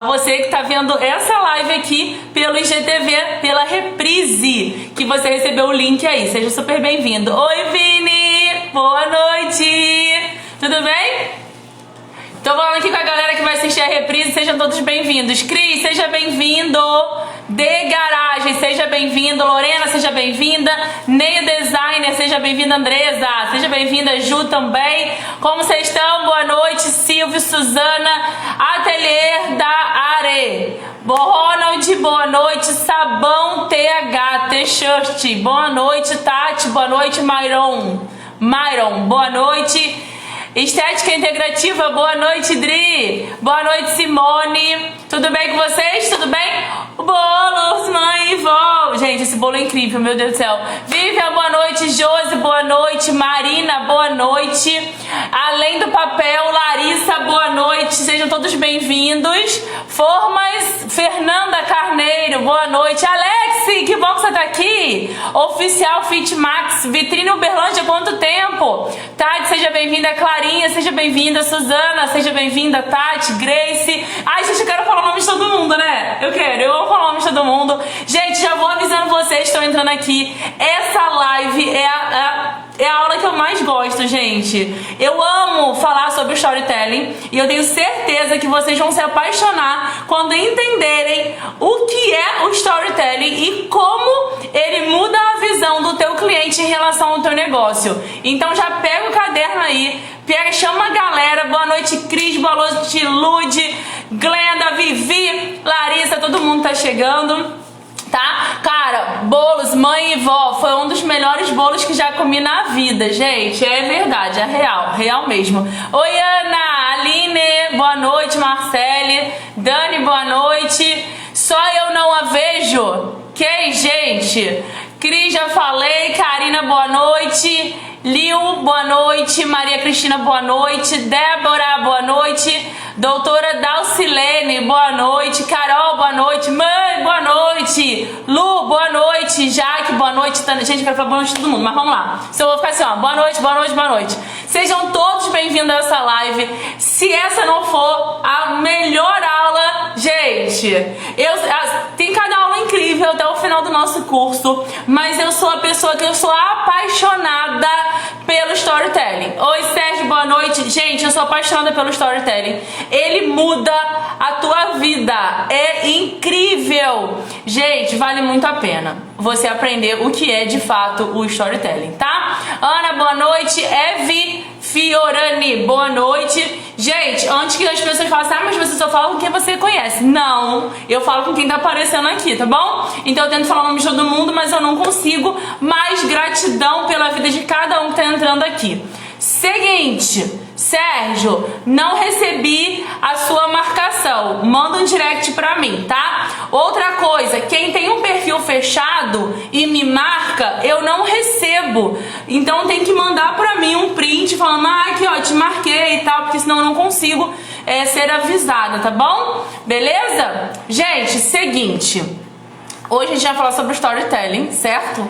Você que está vendo essa live aqui pelo IGTV, pela reprise, que você recebeu o link aí. Seja super bem-vindo. Oi, Vini! Boa noite! Tudo bem? Tô falando aqui com a galera que vai assistir a reprise. Sejam todos bem-vindos. Cris, seja bem-vindo. De Garagem, seja bem-vindo. Lorena, seja bem-vinda. Neio Designer, seja bem-vinda. Andresa, seja bem-vinda. Ju também. Como vocês estão? Boa noite. Silvio, Suzana, Atelier da Are. Ronald, boa noite. Sabão TH, T-shirt. Boa noite, Tati. Boa noite, Myron, boa noite. Estética Integrativa, boa noite, Dri. Boa noite, Simone. Tudo bem com vocês? Tudo bem? Bolos, mãe e vó. Gente, esse bolo é incrível, meu Deus do céu. Vivian, boa noite. Josi, boa noite. Marina, boa noite. Além do papel, Larissa, boa noite. Sejam todos bem-vindos. Formas, Fernanda Carneiro, boa noite. Alex, que bom que você tá aqui. Oficial Fit Max, Vitrine Uberlândia, quanto tempo? Tati, seja bem-vinda. Clarinha, seja bem-vinda. Suzana, seja bem-vinda. Tati, Grace. Ai, gente, eu quero falar o nome de todo mundo, né? Eu amo falar o nome de todo mundo. Gente, já vou avisando vocês que estão entrando aqui. Essa live é a aula que eu mais gosto, gente. Eu amo falar sobre o storytelling e eu tenho certeza que vocês vão se apaixonar quando entenderem o que é o storytelling e como ele muda a visão do teu cliente em relação ao teu negócio. Então já pega o caderno aí, chama a galera. Boa noite, Cris, boa noite, Lude, Glenda, Vivi, Larissa, todo mundo tá chegando. Tá? Cara, bolos, mãe e vó, foi um dos melhores bolos que já comi na vida, gente. É verdade, é real mesmo. Oi, Ana, Aline, boa noite, Marcele, Dani, boa noite. Só eu não a vejo. Que, gente? Cris, já falei. Karina, boa noite. Liu, boa noite. Maria Cristina, boa noite. Débora, boa noite. Doutora Dalcilene, boa noite. Carol, boa noite. Mãe, boa noite. Lu, boa noite. Jaque, boa noite. Gente, eu quero falar boa noite a todo mundo, mas vamos lá. Se eu vou ficar assim, ó, boa noite, boa noite, boa noite. Sejam todos bem-vindos a essa live. Se essa não for a melhor aula, gente, tem cada aula incrível até o final do nosso curso, mas eu sou a pessoa que eu sou apaixonada pelo storytelling. Oi, Sérgio, boa noite. Gente, eu sou apaixonada pelo storytelling. Ele muda a tua vida. É incrível. Gente, vale muito a pena você aprender o que é de fato o storytelling, tá? Ana, boa noite. Evi Fiorani, boa noite. Gente, antes que as pessoas falem, mas você só fala com quem você conhece. Não, eu falo com quem tá aparecendo aqui, tá bom? Então eu tento falar o nome de todo mundo, mas eu não consigo. Mas gratidão pela vida de cada um que tá entrando aqui. Seguinte, Sérgio, não recebi a sua marcação. Manda um direct pra mim, tá? Outra coisa, quem tem um perfil fechado e me marca, eu não recebo. Então tem que mandar pra mim um print falando, aqui ó, te marquei e tal, porque senão eu não consigo ser avisada, tá bom? Beleza? Gente, seguinte, hoje a gente vai falar sobre o storytelling, certo?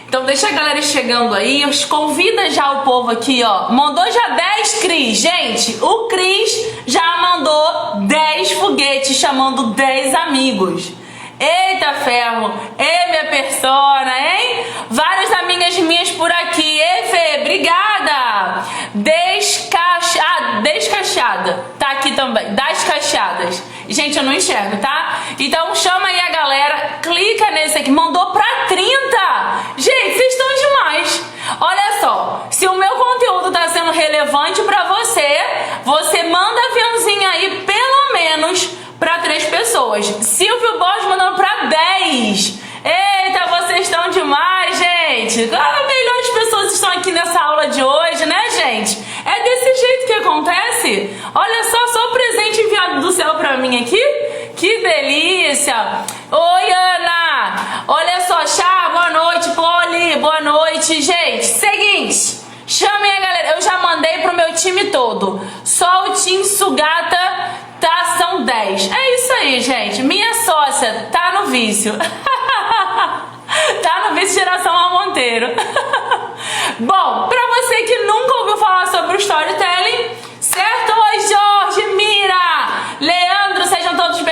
Então deixa a galera chegando aí, convida já o povo aqui, ó. Mandou já 10, Cris. Gente, o Cris já mandou 10 foguetes chamando 10 amigos. Eita ferro, ei minha persona, hein? Várias amigas minhas por aqui. Ei, Fê, obrigada. Descacheada, tá aqui também, das cacheadas. Gente, eu não enxergo, tá? Então chama aí a galera, clica nesse aqui, mandou pra 30. Gente, vocês estão demais. Olha só, se o meu conteúdo tá sendo relevante pra você, você manda aviãozinho aí pelo menos pra 3 pessoas. Silvio Borges mandando pra 10. Eita, vocês estão demais, gente. Claro, melhores pessoas estão aqui nessa aula de hoje, né, gente? É desse jeito que acontece. Olha só o presente enviado do céu pra mim aqui. Que delícia. Oi, Ana. Olha só, Chá, boa noite. Poli, boa noite. Gente, seguinte, chamem a galera. Eu já mandei pro meu time todo. Só o Team Sugata tá, são 10. É isso aí, gente. Minha sócia tá no vício. Tá no vício Geração A Monteiro. Bom, pra você que nunca ouviu falar sobre o storytelling, certo? Oi, Jorge, Mira, Leandro, sejam todos bem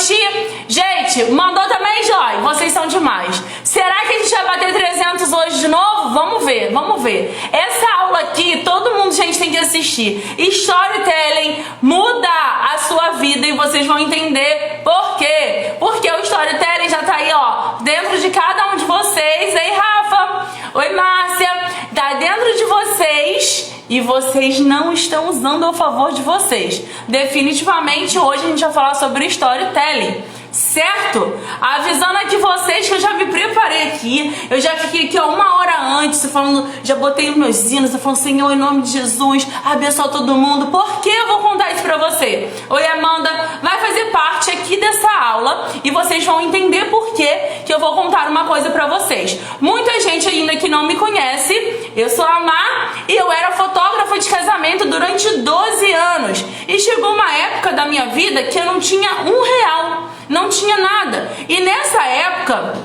noite. Gente, mandou também, Joy? Vocês são demais. Será que a gente vai bater 300 hoje de novo? Vamos ver, vamos ver. Essa aula aqui, todo mundo, gente, tem que assistir. Storytelling muda a sua vida e vocês vão entender por quê. Porque o Storytelling já tá aí, ó, dentro de cada um de vocês. Ei, Rafa. Oi, Márcia. Tá dentro de vocês e vocês não estão usando a favor de vocês. Definitivamente, hoje a gente vai falar sobre Storytelling. Certo? Avisando aqui vocês que eu já me preparei aqui. Eu já fiquei aqui, ó, 1 hora antes falando, já botei os meus hinos, eu falo, Senhor, em nome de Jesus, abençoa todo mundo. Por que eu vou contar isso pra você? Oi, Amanda, vai fazer parte aqui dessa aula e vocês vão entender por que eu vou contar uma coisa pra vocês. Muita gente ainda que não me conhece, eu sou a Mar e eu era fotógrafa de casamento durante 12 anos. E chegou uma época da minha vida que eu não tinha R$1. Não tinha nada. E nessa época,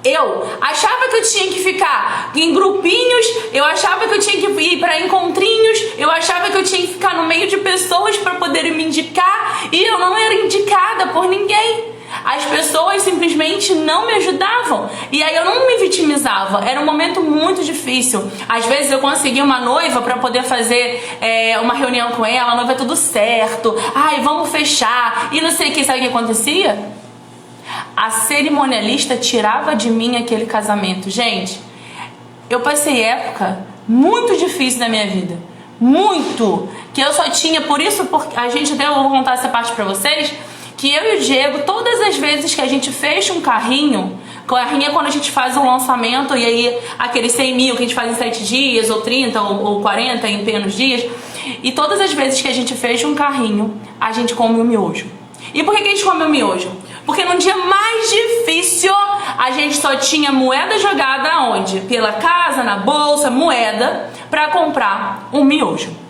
eu achava que eu tinha que ficar em grupinhos, eu achava que eu tinha que ir para encontrinhos, eu achava que eu tinha que ficar no meio de pessoas para poderem me indicar, e eu não era indicada por ninguém. As pessoas simplesmente não me ajudavam. E aí eu não me vitimizava. Era um momento muito difícil. Às vezes eu conseguia uma noiva para poder fazer uma reunião com ela. A noiva é tudo certo. Ai, vamos fechar. E não sei o que. Sabe o que acontecia? A cerimonialista tirava de mim aquele casamento. Gente, eu passei época muito difícil da minha vida. Muito. Que eu só tinha, por isso, a gente até, eu vou contar essa parte pra vocês, que eu e o Diego, todas as vezes que a gente fecha um carrinho é quando a gente faz um lançamento, e aí aqueles 100 mil que a gente faz em 7 dias, ou 30, ou 40 em menos dias, e todas as vezes que a gente fecha um carrinho, a gente come o miojo. E por que a gente come o miojo? Porque no dia mais difícil, a gente só tinha moeda jogada onde? Pela casa, na bolsa, moeda, pra comprar um miojo.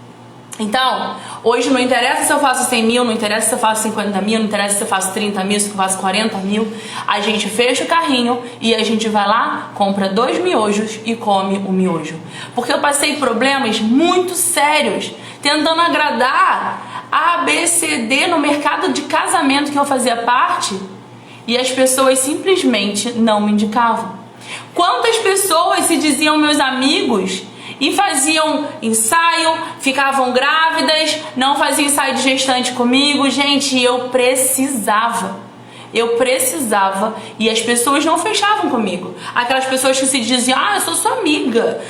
Então, hoje não interessa se eu faço 100 mil, não interessa se eu faço 50 mil, não interessa se eu faço 30 mil, se eu faço 40 mil. A gente fecha o carrinho e a gente vai lá, compra 2 miojos e come o miojo. Porque eu passei problemas muito sérios tentando agradar A, B, C, D no mercado de casamento que eu fazia parte, e as pessoas simplesmente não me indicavam. Quantas pessoas se diziam meus amigos e faziam ensaio, ficavam grávidas, não faziam ensaio de gestante comigo? Gente, eu precisava e as pessoas não fechavam comigo. Aquelas pessoas que se diziam, eu sou sua amiga,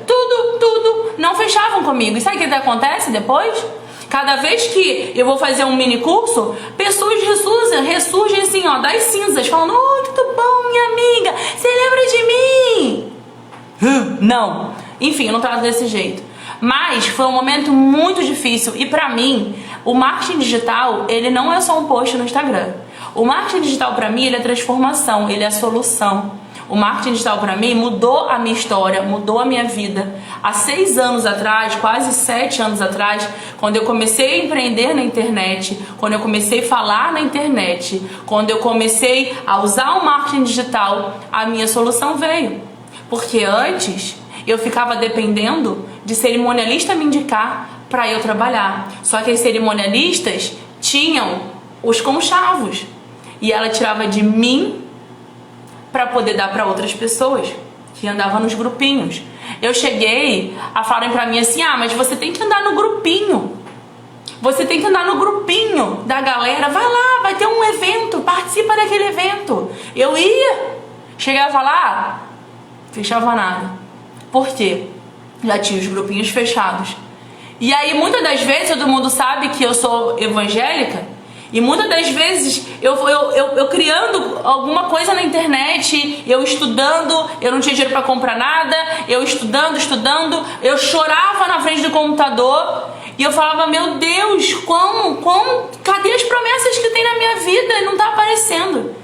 tudo, não fechavam comigo. E sabe o que acontece depois? Cada vez que eu vou fazer um mini curso, pessoas ressurgem assim, ó, das cinzas, falando, tudo bom, minha amiga, você lembra de mim? Não. Enfim, eu não trato desse jeito. Mas foi um momento muito difícil. E pra mim, o marketing digital, ele não é só um post no Instagram. O marketing digital pra mim, ele é transformação, ele é solução. O marketing digital pra mim mudou a minha história, mudou a minha vida. Há 6 anos atrás, quase 7 anos atrás, quando eu comecei a empreender na internet, quando eu comecei a falar na internet, quando eu comecei a usar o marketing digital, a minha solução veio. Porque antes eu ficava dependendo de cerimonialista me indicar para eu trabalhar. Só que as cerimonialistas tinham os conchavos e ela tirava de mim para poder dar para outras pessoas que andavam nos grupinhos. Eu cheguei a falarem para mim assim, mas você tem que andar no grupinho. Você tem que andar no grupinho da galera. Vai lá, vai ter um evento, participa daquele evento. Eu ia, chegava lá, fechava nada. Por quê? Já tinha os grupinhos fechados. E aí, muitas das vezes, todo mundo sabe que eu sou evangélica. E muitas das vezes, eu criando alguma coisa na internet, eu estudando, eu não tinha dinheiro para comprar nada, eu estudando, eu chorava na frente do computador. E eu falava, meu Deus, cadê as promessas que tem na minha vida? Não tá aparecendo.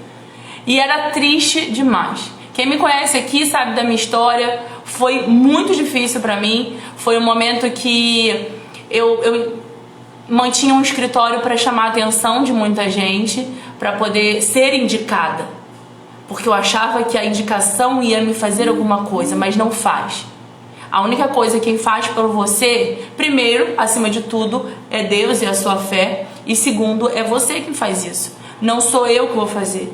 E era triste demais. Quem me conhece aqui sabe da minha história. Foi muito difícil pra mim. Foi um momento que eu mantinha um escritório para chamar a atenção de muita gente, para poder ser indicada. Porque eu achava que a indicação ia me fazer alguma coisa, mas não faz. A única coisa que quem faz por você, primeiro, acima de tudo, é Deus e a sua fé. E segundo, é você quem faz isso. Não sou eu que vou fazer.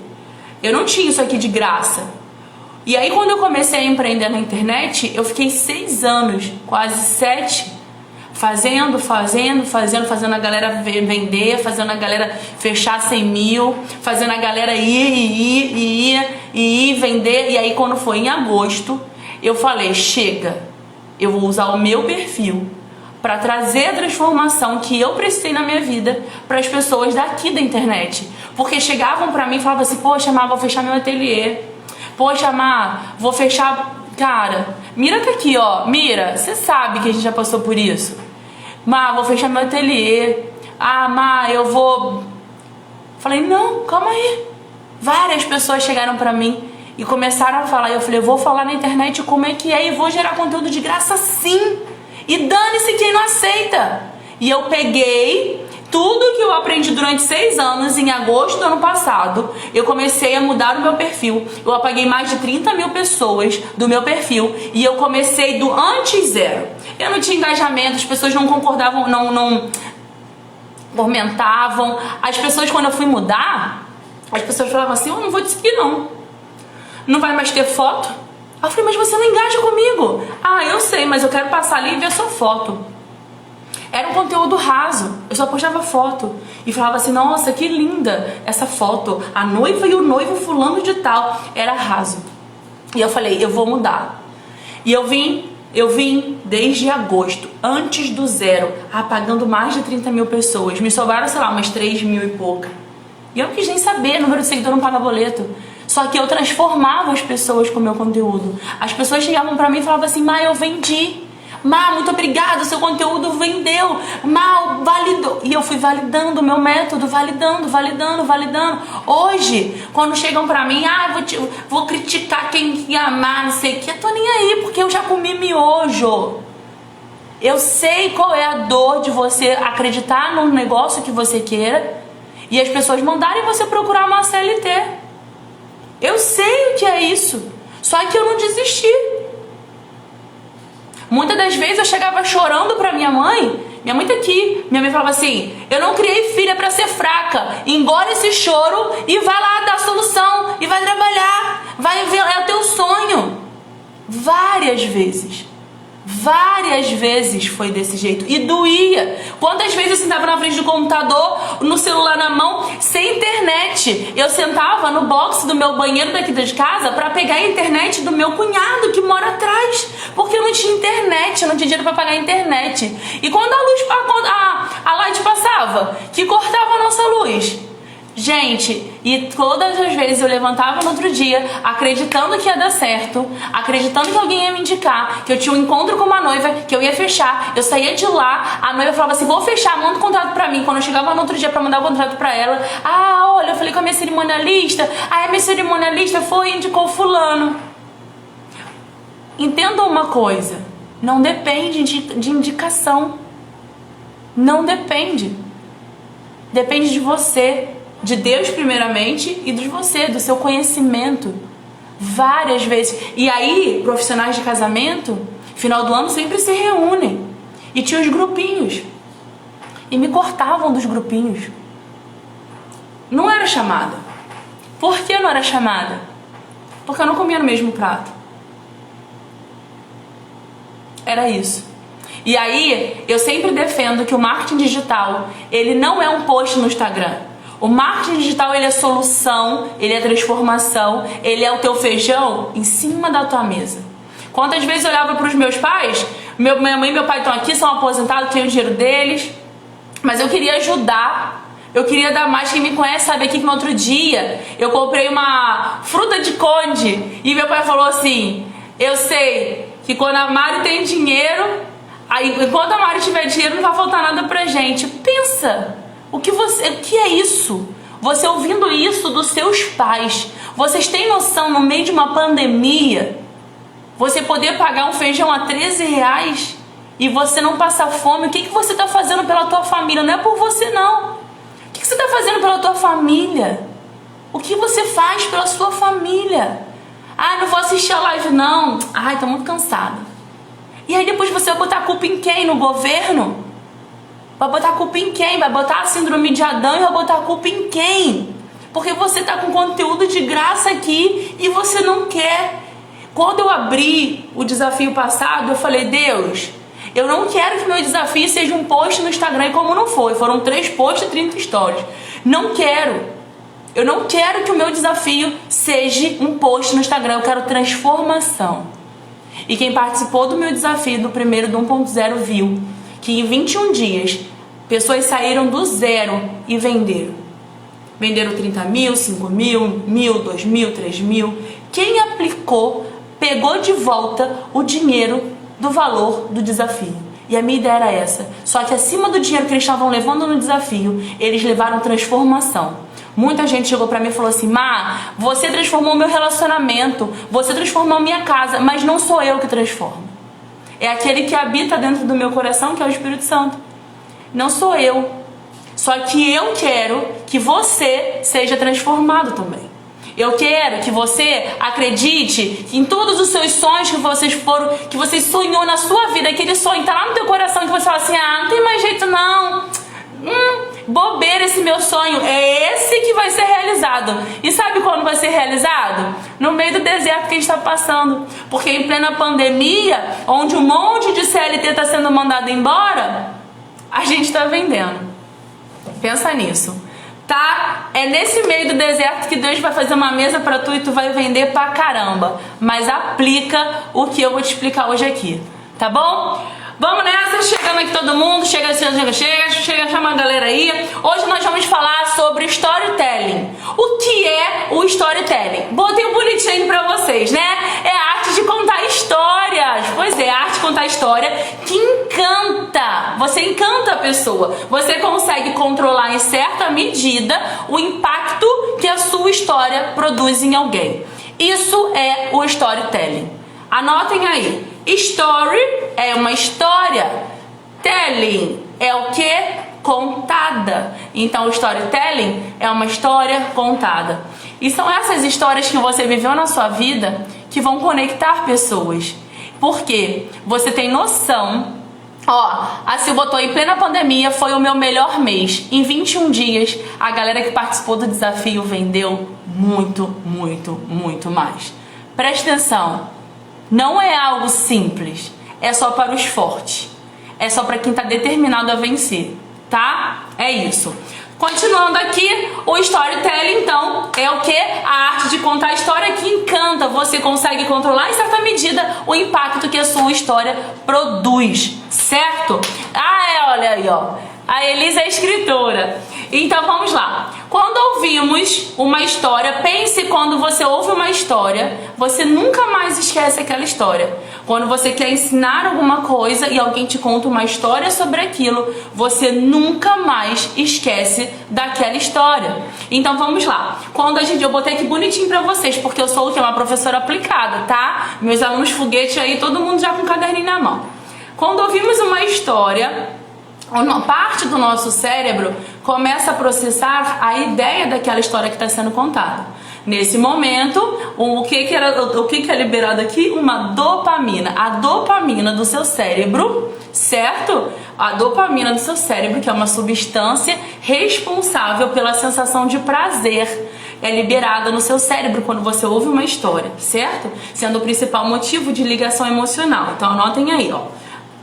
Eu não tinha isso aqui de graça. E aí quando eu comecei a empreender na internet, eu fiquei 6 anos, quase 7, fazendo a galera vender, fazendo a galera fechar 100 mil, fazendo a galera ir, vender. E aí quando foi em agosto, eu falei, chega, eu vou usar o meu perfil para trazer a transformação que eu precisei na minha vida para as pessoas daqui da internet. Porque chegavam para mim e falavam assim, poxa, Má, vou fechar meu ateliê. Poxa, Má, vou fechar... Cara, Mira tá aqui, ó. Mira, você sabe que a gente já passou por isso. Má, vou fechar meu ateliê. Ah, Má, eu vou... Falei, não, calma aí. Várias pessoas chegaram pra mim e começaram a falar. E eu falei, eu vou falar na internet como é que é e vou gerar conteúdo de graça sim. E dane-se quem não aceita. E eu peguei tudo que eu aprendi durante 6 anos, em agosto do ano passado, eu comecei a mudar o meu perfil. Eu apaguei mais de 30 mil pessoas do meu perfil e eu comecei do antes zero. Eu não tinha engajamento, as pessoas não concordavam, não comentavam. As pessoas, quando eu fui mudar, as pessoas falavam assim, eu não vou te seguir não. Não vai mais ter foto? Eu falei, mas você não engaja comigo. Ah, eu sei, mas eu quero passar ali e ver a sua foto. Era um conteúdo raso, eu só postava foto e falava assim, nossa, que linda essa foto, a noiva e o noivo fulano de tal. Era raso. E eu falei, eu vou mudar. E eu vim desde agosto, antes do zero, apagando mais de 30 mil pessoas. Me sobraram, sei lá, umas 3 mil e pouca. E eu não quis nem saber, número de seguidor não paga boleto. Só que eu transformava as pessoas com o meu conteúdo. As pessoas chegavam pra mim e falavam assim, Má, eu vendi. Má, muito obrigada, seu conteúdo vendeu. Má, validou. E eu fui validando o meu método, validando. Hoje, quando chegam pra mim, vou criticar quem amar, não sei o que, eu tô nem aí, porque eu já comi miojo. Eu sei qual é a dor de você acreditar num negócio que você queira e as pessoas mandarem você procurar uma CLT. Eu sei o que é isso, só que eu não desisti. Muitas das vezes eu chegava chorando pra minha mãe tá aqui, minha mãe falava assim, eu não criei filha pra ser fraca, engole esse choro e vai lá dar solução, e vai trabalhar, vai ver, é o teu sonho. Várias vezes foi desse jeito e doía. Quantas vezes eu sentava na frente do computador, no celular na mão, sem internet. Eu sentava no box do meu banheiro daqui de casa para pegar a internet do meu cunhado que mora atrás, porque eu não tinha internet, eu não tinha dinheiro para pagar a internet. E quando a light passava, que cortava a nossa luz, gente, e todas as vezes eu levantava no outro dia acreditando que ia dar certo, acreditando que alguém ia me indicar, que eu tinha um encontro com uma noiva, que eu ia fechar. Eu saía de lá, a noiva falava assim, vou fechar, manda o contrato pra mim. Quando eu chegava no outro dia pra mandar o contrato pra ela, olha, eu falei com a minha cerimonialista, a minha cerimonialista foi e indicou fulano. Entenda uma coisa, não depende de indicação, não depende, depende de você, de Deus primeiramente e de você, do seu conhecimento. Várias vezes. E aí, profissionais de casamento, final do ano sempre se reúnem. E tinha os grupinhos. E me cortavam dos grupinhos. Não era chamada. Por que não era chamada? Porque eu não comia no mesmo prato. Era isso. E aí, eu sempre defendo que o marketing digital, ele não é um post no Instagram. O marketing digital, ele é solução, ele é transformação, ele é o teu feijão em cima da tua mesa. Quantas vezes eu olhava para os meus pais, minha mãe e meu pai estão aqui, são aposentados, têm o dinheiro deles, mas eu queria ajudar, eu queria dar mais. Quem me conhece sabe aqui que no outro dia eu comprei uma fruta de conde e meu pai falou assim, eu sei que quando a Mari tem dinheiro, aí, enquanto a Mari tiver dinheiro não vai faltar nada pra gente. Pensa! O que é isso? Você ouvindo isso dos seus pais. Vocês têm noção, no meio de uma pandemia, você poder pagar um feijão a 13 reais e você não passar fome? O que você está fazendo pela tua família? Não é por você, não. O que você está fazendo pela tua família? O que você faz pela sua família? Não vou assistir a live, não. Tô muito cansada. E aí depois você vai botar a culpa em quem? No governo? Vai botar a culpa em quem? Vai botar a síndrome de Adão e vai botar a culpa em quem? Porque você tá com conteúdo de graça aqui e você não quer. Quando eu abri o desafio passado, eu falei, Deus, eu não quero que meu desafio seja um post no Instagram, e como não foi. Foram 3 posts e 30 stories. Não quero. Eu não quero que o meu desafio seja um post no Instagram. Eu quero transformação. E quem participou do meu desafio, do primeiro, do 1.0, viu que em 21 dias, pessoas saíram do zero e venderam. Venderam 30 mil, 5 mil, 1.000, 2.000, 3.000. Quem aplicou, pegou de volta o dinheiro do valor do desafio. E a minha ideia era essa. Só que acima do dinheiro que eles estavam levando no desafio, eles levaram transformação. Muita gente chegou pra mim e falou assim, Má, você transformou meu relacionamento, você transformou minha casa, mas não sou eu que transformo. É aquele que habita dentro do meu coração, que é o Espírito Santo. Não sou eu. Só que eu quero que você seja transformado também. Eu quero que você acredite em todos os seus sonhos que você sonhou na sua vida, aquele sonho tá lá no teu coração, que você fala assim, não tem mais jeito não. Bobeira esse meu sonho, é esse que vai ser realizado. E sabe quando vai ser realizado? No meio do deserto que a gente está passando. Porque em plena pandemia, onde um monte de CLT está sendo mandado embora, a gente está vendendo. Pensa nisso, tá? É nesse meio do deserto que Deus vai fazer uma mesa para tu e tu vai vender pra caramba. Mas aplica o que eu vou te explicar hoje aqui, tá bom? Vamos nessa, chegando aqui todo mundo, chega, chama a galera aí. Hoje nós vamos falar sobre storytelling. O que é o storytelling? Botei um bonitinho pra vocês, né? É a arte de contar histórias. Pois é, a arte de contar história que encanta. Você encanta a pessoa. Você consegue controlar em certa medida o impacto que a sua história produz em alguém. Isso é o storytelling. Anotem aí. Story é uma história. Telling é o que? Contada. Então, o storytelling é uma história contada. E são essas histórias que você viveu na sua vida que vão conectar pessoas. Por quê? Você tem noção. A Sil botou em plena pandemia, foi o meu melhor mês. Em 21 dias, a galera que participou do desafio vendeu muito, muito, muito mais. Presta atenção. Não é algo simples, é só para os fortes, é só para quem está determinado a vencer, tá? É isso. Continuando aqui, o storytelling, então, é o que? A arte de contar a história que encanta. Você consegue controlar em certa medida o impacto que a sua história produz, certo? Olha aí, ó. A Elisa é escritora. Então vamos lá. Quando ouvimos uma história, pense quando você ouve uma história, você nunca mais esquece aquela história. Quando você quer ensinar alguma coisa e alguém te conta uma história sobre aquilo, você nunca mais esquece daquela história. Então vamos lá. Eu botei aqui bonitinho pra vocês, porque eu sou uma professora aplicada, tá? Meus alunos foguete aí, todo mundo já com o caderninho na mão. Quando ouvimos uma história, uma parte do nosso cérebro começa a processar a ideia daquela história que está sendo contada. Nesse momento, o que é liberado aqui? Uma dopamina. A dopamina do seu cérebro, certo? A dopamina do seu cérebro, que é uma substância responsável pela sensação de prazer, é liberada no seu cérebro quando você ouve uma história, certo? Sendo o principal motivo de ligação emocional. Então anotem aí, ó.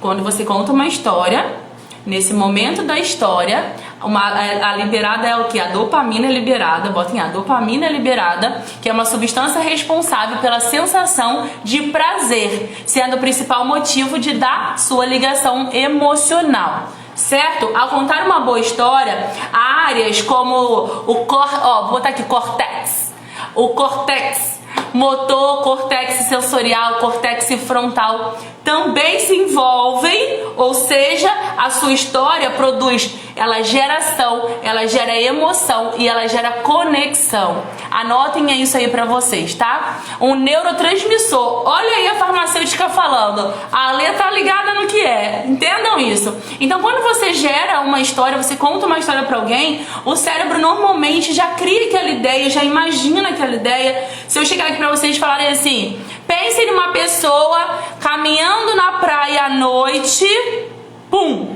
Quando você conta uma história, nesse momento da história, a liberada é o que? A dopamina é liberada, botem a dopamina é liberada, que é uma substância responsável pela sensação de prazer, sendo o principal motivo da sua ligação emocional, certo? Ao contar uma boa história, áreas como vou botar aqui córtex, o córtex motor, córtex sensorial, córtex frontal também se envolvem, ou seja, a sua história produz, ela gera ação, ela gera emoção e ela gera conexão. Anotem isso aí pra vocês, tá? Um neurotransmissor. Olha aí a farmacêutica falando. A Lê tá ligada no que é. Entendam isso. Então, quando você gera uma história, você conta uma história pra alguém, o cérebro normalmente já cria aquela ideia, já imagina aquela ideia. Se eu chegar aqui pra vocês falarem assim, pense numa pessoa caminhando na praia à noite, pum!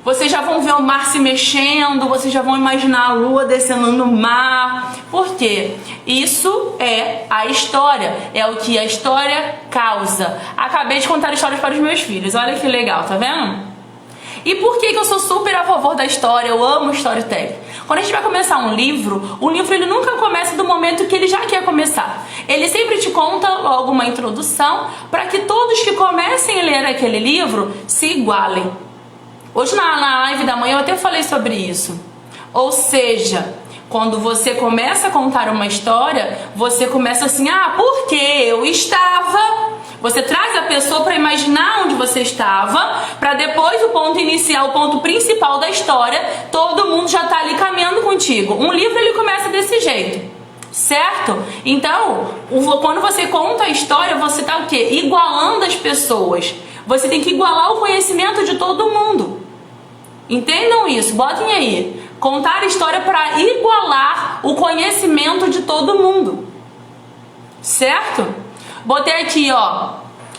Vocês já vão ver o mar se mexendo, vocês já vão imaginar a lua descendo no mar. Por quê? Isso é a história, é o que a história causa. Acabei de contar histórias para os meus filhos, olha que legal, tá vendo? E por que eu sou super a favor da história? Eu amo storytelling. Quando a gente vai começar um livro, o livro ele nunca começa do momento que ele já quer começar. Ele sempre te conta logo uma introdução para que todos que comecem a ler aquele livro se igualem. Hoje na live da manhã eu até falei sobre isso. Ou seja, quando você começa a contar uma história, você começa assim, porque eu estava... Você traz a pessoa para imaginar onde você estava, para depois o ponto inicial, o ponto principal da história, todo mundo já está ali caminhando contigo. Um livro ele começa desse jeito, certo? Então, quando você conta a história, você está o quê? Igualando as pessoas. Você tem que igualar o conhecimento de todo mundo. Entendam isso, botem aí. Contar a história para igualar o conhecimento de todo mundo, certo? Botei aqui, ó.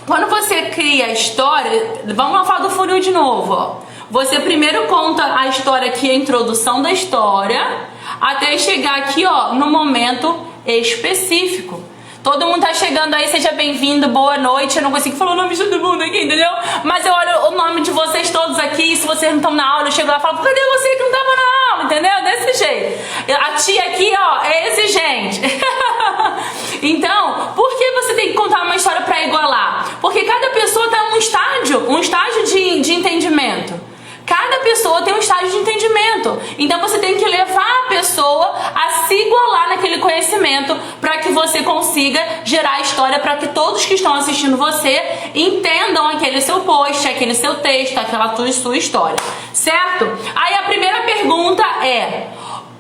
Quando você cria a história, vamos lá falar do funil de novo, ó. Você primeiro conta a história aqui, a introdução da história, até chegar aqui, ó, no momento específico. Todo mundo tá chegando aí, seja bem-vindo, boa noite. Eu não consigo falar o nome de todo mundo aqui, entendeu? Mas eu olho o nome de vocês todos aqui, e se vocês não estão na aula, eu chego lá e falo, cadê você que não tava na aula, entendeu? Desse jeito. A tia aqui, ó, é exigente. Então, por que você tem que contar uma história para igualar? Porque cada pessoa tá num estágio de entendimento. Cada pessoa tem um estágio de entendimento. Então você tem que levar a pessoa a se igualar naquele conhecimento para que você consiga gerar a história para que todos que estão assistindo você entendam aquele seu post, aquele seu texto, aquela sua história. Certo? Aí a primeira pergunta é: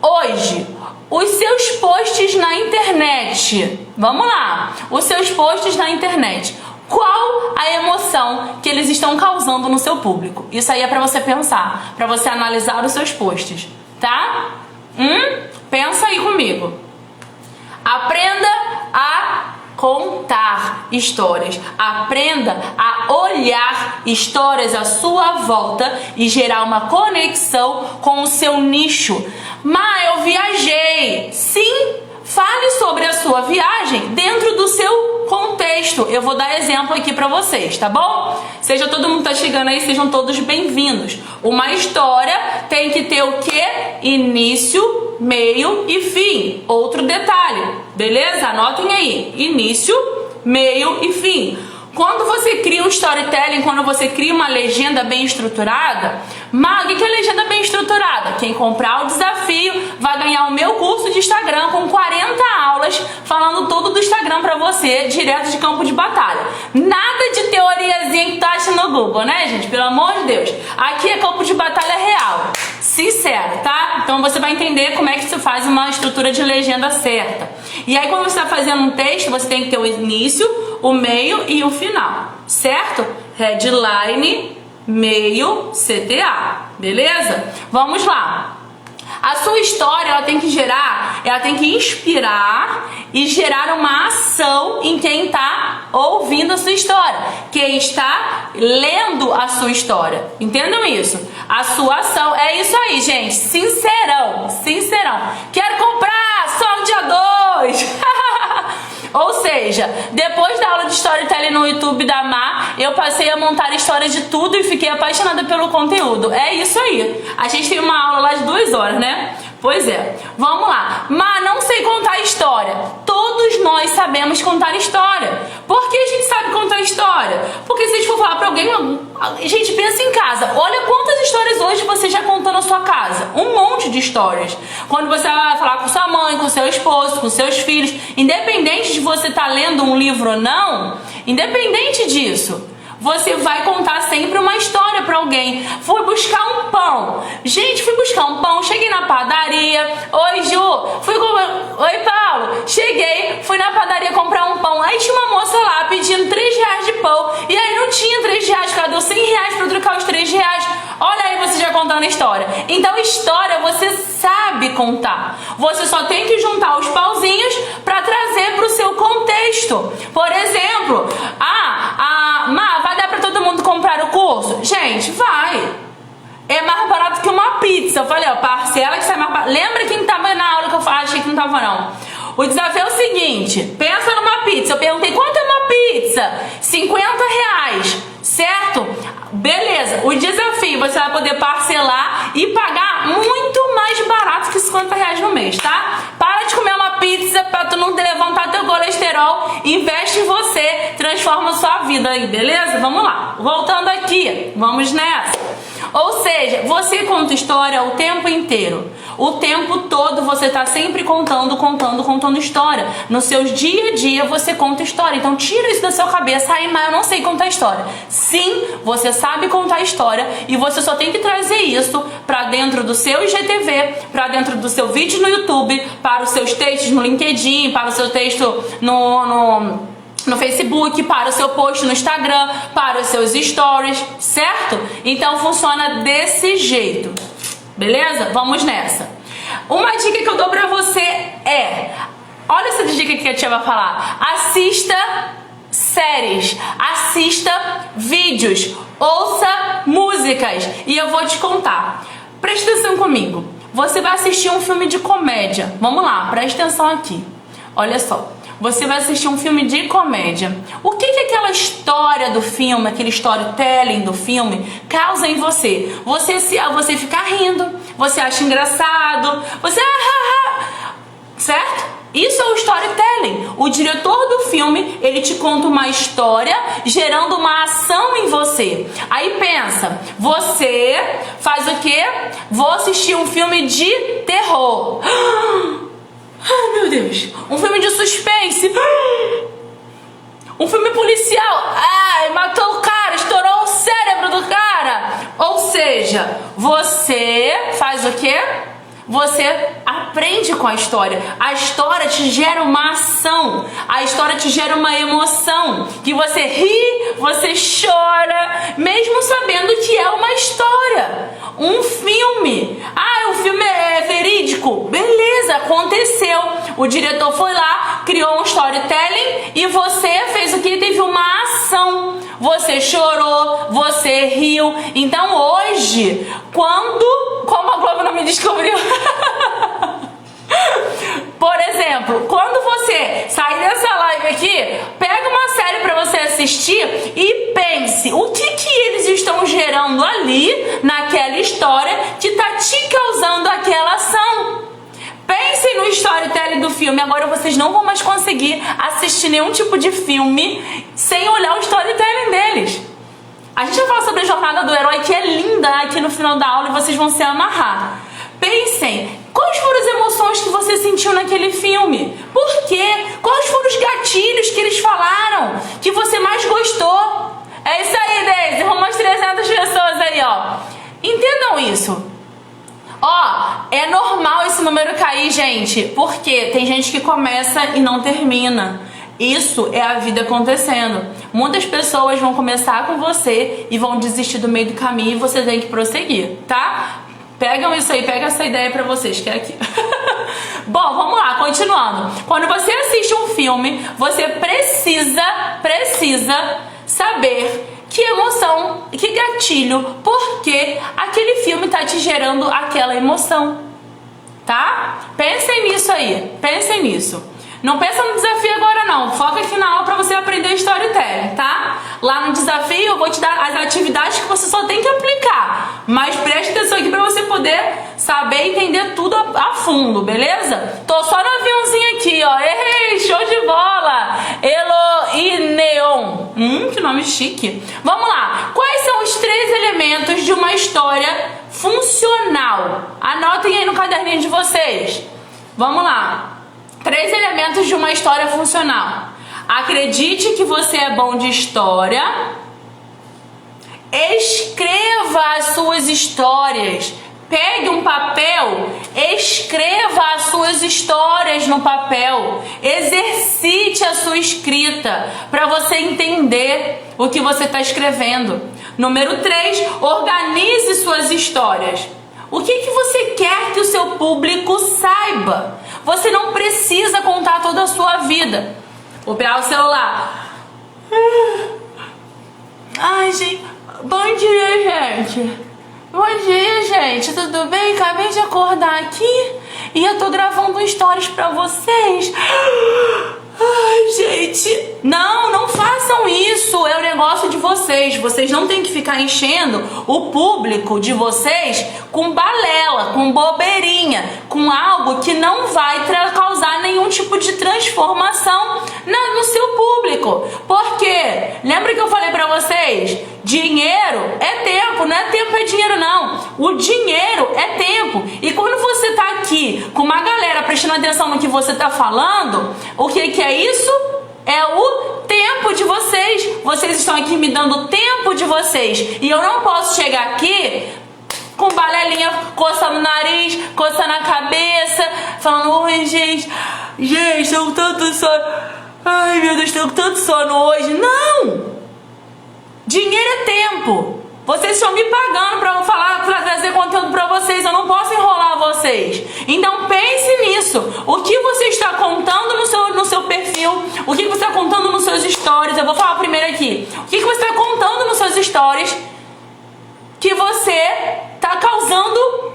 hoje, os seus posts na internet, vamos lá, os seus posts na internet, qual a emoção que eles estão causando no seu público? Isso aí é para você pensar, para você analisar os seus posts, tá? Pensa aí comigo. Aprenda a contar histórias. Aprenda a olhar histórias à sua volta e gerar uma conexão com o seu nicho. Eu viajei. Sim, fale sobre a sua viagem dentro do seu contexto. Eu vou dar exemplo aqui pra vocês, tá bom? Todo mundo tá chegando aí, sejam todos bem-vindos. Uma história tem que ter o quê? Início, meio e fim. Outro detalhe, beleza? Anotem aí. Início, meio e fim. Quando você cria um storytelling, quando você cria uma legenda bem estruturada, o que é legenda bem estruturada? Quem comprar o desafio vai ganhar o meu curso de Instagram com 40 aulas falando tudo do Instagram pra você, direto de campo de batalha. Nada de teoriazinha que tá achando no Google, né, gente? Pelo amor de Deus. Aqui é campo de batalha real. Sincero, tá? Então você vai entender como é que se faz uma estrutura de legenda certa. E aí quando você está fazendo um texto, você tem que ter o início, o meio e o final, certo? Headline, meio, CTA, beleza? Vamos lá. A sua história, ela tem que inspirar e gerar uma ação em quem está ouvindo a sua história, quem está lendo a sua história. Entendam isso? A sua ação, é isso aí, gente. Sincerão. Quero comprar só no dia 2. Ou seja, depois da aula de storytelling no YouTube da Má, eu passei a montar histórias de tudo e fiquei apaixonada pelo conteúdo. É isso aí. A gente tem uma aula lá de 2 horas, né? Pois é. Vamos lá. Má, não sei contar história. Todos nós sabemos contar história. Por que a gente sabe contar história? Porque se a gente for falar pra alguém... Gente, pensa em casa. Olha quantas histórias hoje você já contou na sua casa. Um monte de histórias. Quando você vai falar com sua mãe, com seu esposo, com seus filhos, independente de você estar lendo um livro ou não, independente disso, você vai contar sempre uma história pra alguém. Fui buscar um pão. Gente, fui buscar um pão, cheguei na padaria. Oi, Ju. Oi, Paulo. Cheguei, fui na padaria comprar um pão. Aí tinha uma moça lá pedindo 3 reais de pão. E aí não tinha 3 reais, porque ela deu 100 reais pra trocar os 3 reais. Olha aí você já contando a história. Então história você sabe contar. Você só tem que juntar os pauzinhos pra trazer pro seu contexto. Por exemplo, vai dar pra todo mundo comprar o curso? Gente, vai. é mais barato que uma pizza. Eu falei, ó, parcela que sai mais barato. Lembra quem tava na aula que eu achei que não tava, não? O desafio é o seguinte, pensa numa pizza. Eu perguntei, quanto é uma pizza? R$50, certo? Beleza, o desafio, você vai poder parcelar e pagar muito mais barato que R$50 no mês, tá? Para de comer uma pizza pra tu não levantar teu colesterol, investe em você, transforma a sua vida aí, beleza? Vamos lá, voltando aqui, vamos nessa. Ou seja, você conta história o tempo inteiro. O tempo todo você tá sempre contando história. Nos seus dia a dia você conta história. Então tira isso da sua cabeça. Aí, mas eu não sei contar história. Sim, você sabe contar história e você só tem que trazer isso pra dentro do seu IGTV, pra dentro do seu vídeo no YouTube, para os seus textos no LinkedIn, para o seu texto no Facebook, para o seu post no Instagram, para os seus stories, certo? Então funciona desse jeito, beleza? Vamos nessa. Uma dica que eu dou pra você é, olha essa dica que a tia vai falar, assista séries, assista vídeos, ouça músicas e eu vou te contar. Presta atenção comigo, você vai assistir um filme de comédia, vamos lá, presta atenção aqui, olha só. Você vai assistir um filme de comédia. O que aquela história do filme, aquele storytelling do filme causa em você? Você fica rindo, você acha engraçado, você certo? Isso é o storytelling. O diretor do filme, ele te conta uma história gerando uma ação em você. Aí pensa, você faz o quê? Vou assistir um filme de terror. Ai, meu Deus. Um filme de suspense. Um filme policial. Ai, matou o cara, estourou o cérebro do cara. Ou seja, você faz o quê? Você aprende com a história. A história te gera uma ação. A história te gera uma emoção. Que você ri, você chora, mesmo sabendo que é uma história. Um filme. Ah, o filme é verídico. Beleza, aconteceu. O diretor foi lá, criou um storytelling e você fez o que? Teve uma ação. Você chorou, você riu. Então hoje, como a Globo não me descobriu... Por exemplo, quando você sair dessa live aqui, pega uma série pra você assistir e pense o que eles estão gerando ali naquela história que tá te causando aquela ação. Pensem no storytelling do filme. Agora vocês não vão mais conseguir assistir nenhum tipo de filme sem olhar o storytelling deles. A gente vai falar sobre a jornada do herói, que é linda aqui no final da aula, e vocês vão se amarrar. Pensem, quais foram as emoções que você sentiu naquele filme? Por quê? Quais foram os gatilhos que eles falaram que você mais gostou? É isso aí, Deise, umas 300 pessoas aí, ó. Entendam isso. Ó, é normal esse número cair, gente, porque tem gente que começa e não termina. Isso é a vida acontecendo. Muitas pessoas vão começar com você e vão desistir do meio do caminho e você tem que prosseguir, tá? Pegam isso aí, pega essa ideia pra vocês, que é aqui. Bom, vamos lá, continuando. Quando você assiste um filme, você precisa saber que emoção, que gatilho, porque aquele filme tá te gerando aquela emoção, tá? Pensem nisso aí, pensem nisso. Não pensa no desafio agora não, foca aqui na aula pra você aprender storytelling, tá? Lá no desafio eu vou te dar as atividades que você só tem que aplicar, mas preste atenção aqui pra você poder saber e entender tudo a fundo, beleza? Tô só no aviãozinho aqui, ó, ei, show de bola! Eloineon, que nome chique. Vamos lá, quais são os 3 elementos de uma história funcional? Anotem aí no caderninho de vocês. Vamos lá. 3 elementos de uma história funcional. Acredite que você é bom de história. Escreva as suas histórias. Pegue um papel, escreva as suas histórias no papel. Exercite a sua escrita para você entender o que você está escrevendo. Número 3, organize suas histórias. O que você quer que o seu público saiba? Você não precisa contar toda a sua vida. Vou pegar o celular. Ai, gente. Bom dia, gente. Bom dia, gente. Tudo bem? Acabei de acordar aqui e eu tô gravando um stories pra vocês. Ai, gente. Não façam isso. É o negócio de vocês. Vocês não têm que ficar enchendo o público de vocês com balela, com bobeirinha, com algo que não vai causar nenhum tipo de transformação no seu público. Por quê? Lembra que eu falei pra vocês? Dinheiro é tempo, não é tempo é dinheiro não. O dinheiro é tempo. E quando você tá aqui com uma galera prestando atenção no que você tá falando, o que é isso? É o tempo de vocês. Vocês estão aqui me dando o tempo de vocês. E eu não posso chegar aqui com balelinha, coçando o nariz, coçando a cabeça, falando, oi, gente, tô com tanto sono. Ai, meu Deus, tô com tanto sono hoje. Não! Dinheiro é tempo. Vocês estão me pagando pra trazer conteúdo pra vocês. Eu não posso enrolar vocês. Então pense nisso. O que você está contando no seu perfil? O que você está contando nos seus stories? Eu vou falar primeiro aqui. O que você está contando nos seus stories que você está causando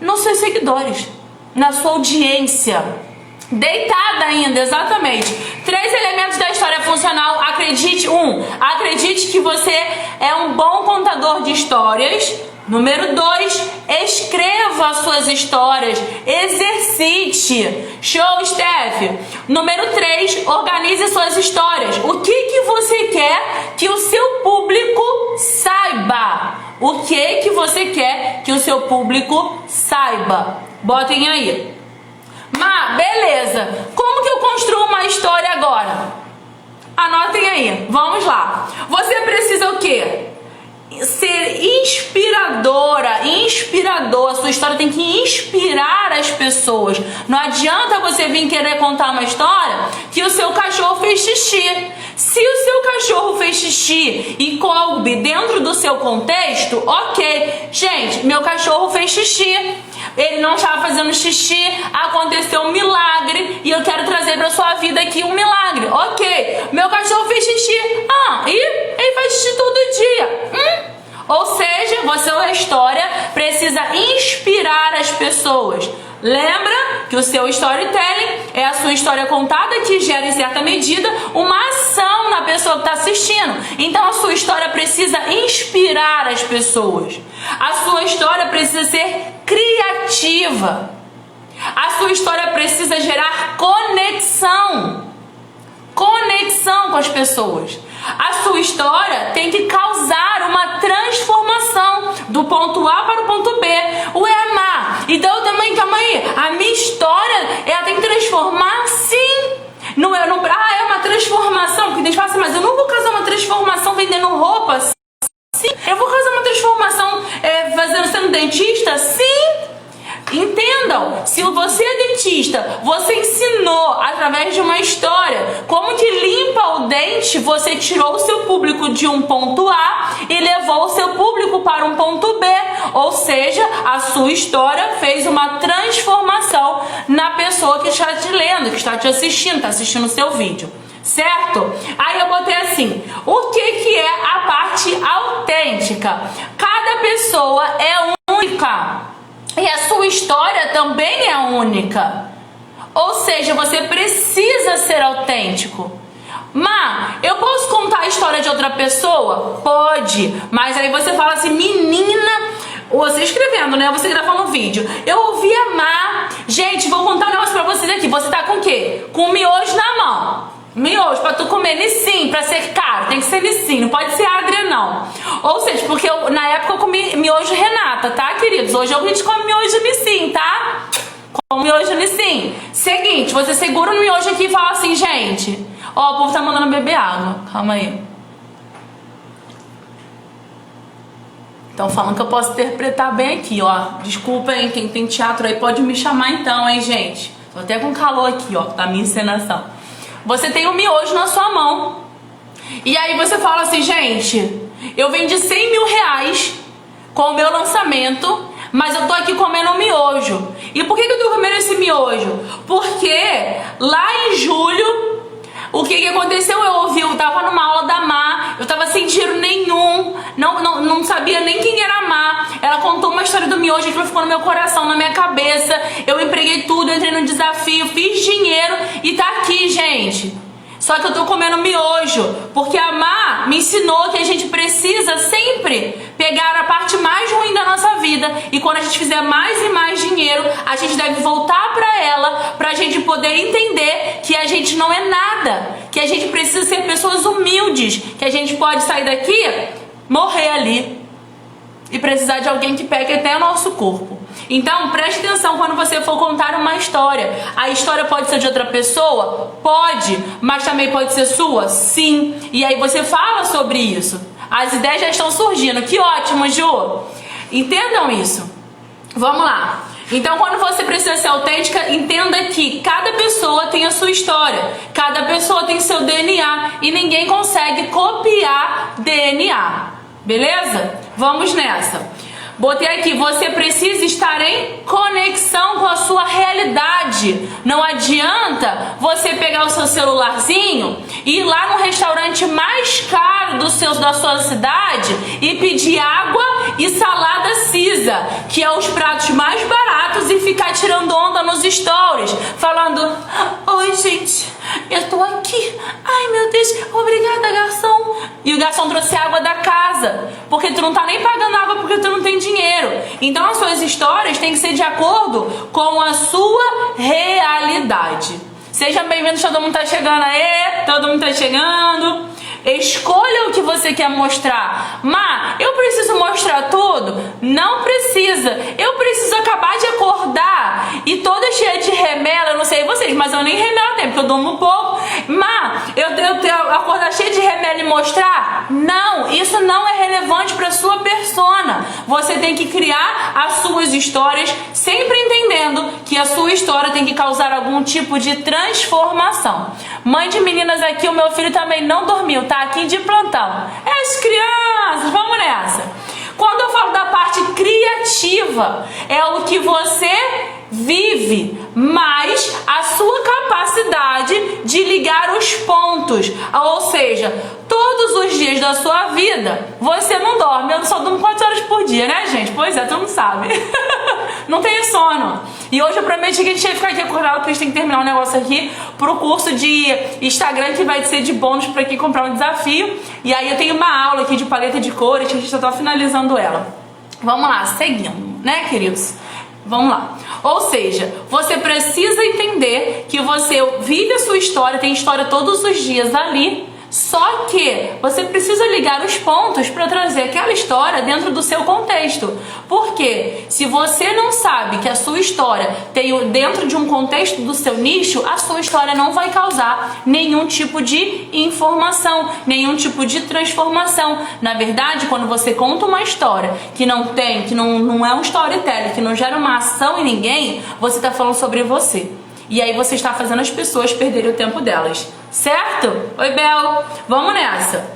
nos seus seguidores, na sua audiência? Deitada ainda, exatamente. 3 elementos da história funcional. Acredite. 1. Acredite que você é um bom contador de histórias. Número 2. Escreva suas histórias. Exercite. Show, Steph. Número 3. Organize suas histórias. O que você quer que o seu público saiba? O que você quer que o seu público saiba? Botem aí. Beleza. Como que eu construo uma história agora? Anotem aí. Vamos lá. Você precisa o quê? Ser inspiradora, inspirador. Sua história tem que inspirar as pessoas. Não adianta você vir querer contar uma história que o seu cachorro fez xixi. Se o seu cachorro fez xixi e coube dentro do seu contexto, ok. Gente, meu cachorro fez xixi. Ele não estava fazendo xixi, aconteceu um milagre e eu quero trazer para sua vida aqui um milagre. Ok, meu cachorro fez xixi. E ele faz xixi todo dia. Ou seja, sua história precisa inspirar as pessoas. Lembra que o seu storytelling é a sua história contada que gera em certa medida uma ação na pessoa que está assistindo. Então a sua história precisa inspirar as pessoas. A sua história precisa ser criativa. A sua história precisa gerar conexão. Conexão com as pessoas. A sua história tem que causar uma transformação do ponto A para o ponto B. Ué, Má, então também, calma aí, a minha história, ela tem que transformar? Sim. Não é uma transformação, porque Deus fala assim, mas eu não vou causar uma transformação vendendo roupas. Sim. Eu vou causar uma transformação sendo dentista? Sim. Entendam, se você é dentista, você ensinou através de uma história como que limpa o dente, você tirou o seu público de um ponto A e levou o seu público para um ponto B, ou seja, a sua história fez uma transformação na pessoa que está te lendo, que está te assistindo, está assistindo o seu vídeo, certo? Aí eu botei assim, o que é a parte autêntica? Cada pessoa é única. E a sua história também é única. Ou seja, você precisa ser autêntico. Eu posso contar a história de outra pessoa? Pode. Mas aí você fala assim, menina, você escrevendo, né? Você gravando um vídeo. Eu ouvi a Má. Gente, vou contar um negócio pra vocês aqui. Você tá com o quê? Com miojo na mão. Miojo, pra tu comer Nissin, pra ser caro, tem que ser Nissin, não pode ser Adria não. Ou seja, porque na época eu comi miojo Renata, tá, queridos? Hoje a gente come miojo Nissin, tá? Com miojo Nissin. Seguinte, você segura no miojo aqui e fala assim, gente, ó, o povo tá mandando beber água, calma aí. Estão falando que eu posso interpretar bem aqui, ó. Desculpa, hein, quem tem teatro aí pode me chamar então, hein, gente. Tô até com calor aqui, ó, da minha encenação. Você tem um miojo na sua mão. E aí você fala assim, gente, eu vendi 100 mil reais com o meu lançamento, mas eu tô aqui comendo um miojo. E por que eu tô comendo esse miojo? Porque lá em julho, o que aconteceu? Eu tava numa aula da Má, eu tava sem dinheiro nenhum. não sabia nem quem era a Má. Ela contou uma história do miojo, aquilo ficou no meu coração, na minha cabeça. Eu empreguei tudo, entrei no desafio, fiz dinheiro e tá aqui, gente. Só que eu tô comendo miojo, porque a Má me ensinou que a gente precisa sempre pegar a parte mais ruim da nossa vida e quando a gente fizer mais e mais dinheiro, a gente deve voltar pra ela, pra gente poder entender que a gente não é nada, que a gente precisa ser pessoas humildes, que a gente pode sair daqui, morrer ali e precisar de alguém que pegue até o nosso corpo. Então, preste atenção quando você for contar uma história. A história pode ser de outra pessoa? Pode, mas também pode ser sua? Sim. E aí você fala sobre isso. As ideias já estão surgindo. Que ótimo, Ju! Entendam isso. Vamos lá. Então, quando você precisa ser autêntica, entenda que cada pessoa tem a sua história. Cada pessoa tem seu DNA e ninguém consegue copiar DNA. Beleza? Vamos nessa. Botei aqui, você precisa estar em conexão com a sua realidade. Não adianta você pegar o seu celularzinho e ir lá no restaurante mais caro da sua cidade e pedir água e salada Cisa, que é os pratos mais baratos, e ficar tirando onda nos stories, falando: oi, gente, eu tô aqui. Ai, meu Deus, obrigada, garçom. E o garçom trouxe água da casa, porque tu não tá nem pagando água porque tu não tem dinheiro. Então as suas histórias têm que ser de acordo com a sua realidade. Seja bem-vindo, todo mundo tá chegando aí, todo mundo tá chegando. Escolha o que você quer mostrar. Má, eu preciso mostrar tudo? Não precisa. Eu preciso acabar de acordar e toda cheia de remela, eu não sei vocês, mas eu nem remela tenho, porque eu durmo pouco. Má, eu acordar cheia de remela e mostrar? Não, isso não é relevante para sua persona. Você tem que criar as suas histórias, sempre entendendo que a sua história tem que causar algum tipo de transformação. Mãe de meninas aqui, o meu filho também não dormiu, tá aqui de plantão. As crianças, vamos nessa. Quando eu falo da parte criativa, é o que você vive, mas a sua capacidade de ligar os pontos. Ou seja, todos os dias da sua vida, você não dorme. Eu só durmo 4 horas por dia, né, gente? Pois é, tu não sabe. Não tenho sono. E hoje eu prometi que a gente ia ficar aqui acordado, porque a gente tem que terminar um negócio aqui pro curso de Instagram, que vai ser de bônus pra quem comprar um desafio. E aí eu tenho uma aula aqui de paleta de cores, que a gente já tá finalizando ela. Vamos lá, seguindo, né, queridos? Vamos lá. Ou seja, você precisa entender que você vive a sua história, tem história todos os dias ali, só que você precisa ligar os pontos para trazer aquela história dentro do seu contexto. Porque se você não sabe que a sua história tem dentro de um contexto do seu nicho, a sua história não vai causar nenhum tipo de informação, nenhum tipo de transformação. Na verdade, quando você conta uma história que não é um storytelling, que não gera uma ação em ninguém, você está falando sobre você. E aí você está fazendo as pessoas perderem o tempo delas. Certo? Oi, Bel. Vamos nessa.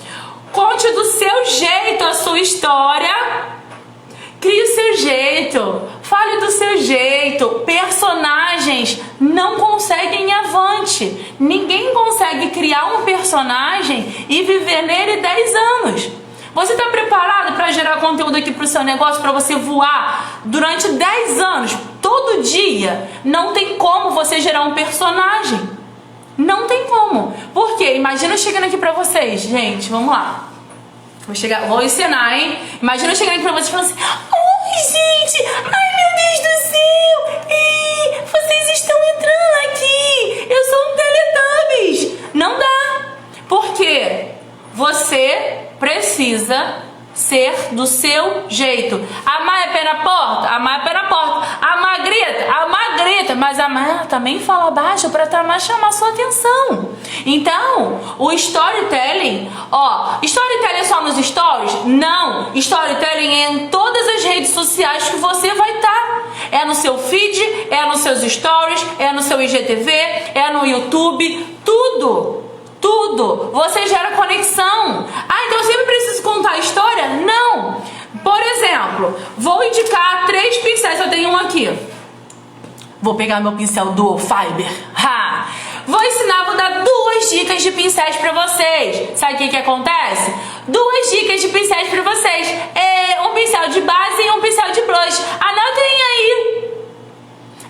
Conte do seu jeito a sua história. Crie o seu jeito. Fale do seu jeito. Personagens não conseguem ir avante. Ninguém consegue criar um personagem e viver nele 10 anos. Você está preparado para gerar conteúdo aqui para o seu negócio, para você voar durante 10 anos, todo dia? Não tem como você gerar um personagem. Não tem como. Por quê? Imagina eu chegando aqui pra vocês. Gente, vamos lá. Vou ensinar, hein? Imagina eu chegando aqui pra vocês e falando assim: oi, gente! Ai, meu Deus do céu! Ei, vocês estão entrando aqui! Eu sou um Teletubbies! Não dá. Por quê? Você precisa ser do seu jeito. A Má é pé na porta? A Má é pé na porta. A Má grita, mas a Má também fala baixo para chamar sua atenção. Então, o storytelling, storytelling é só nos stories? Não, storytelling é em todas as redes sociais que você vai estar. É no seu feed, é nos seus stories, é no seu IGTV, é no YouTube, tudo. Tudo, você gera conexão. Então eu sempre preciso contar a história? Não. Por exemplo, vou indicar 3 pincéis. Eu tenho um aqui. Vou pegar meu pincel Dual Fiber. Vou dar 2 dicas de pincéis pra vocês. Sabe o que acontece? duas dicas de pincéis pra vocês. Um pincel de base e um pincel de blush. Anotem aí.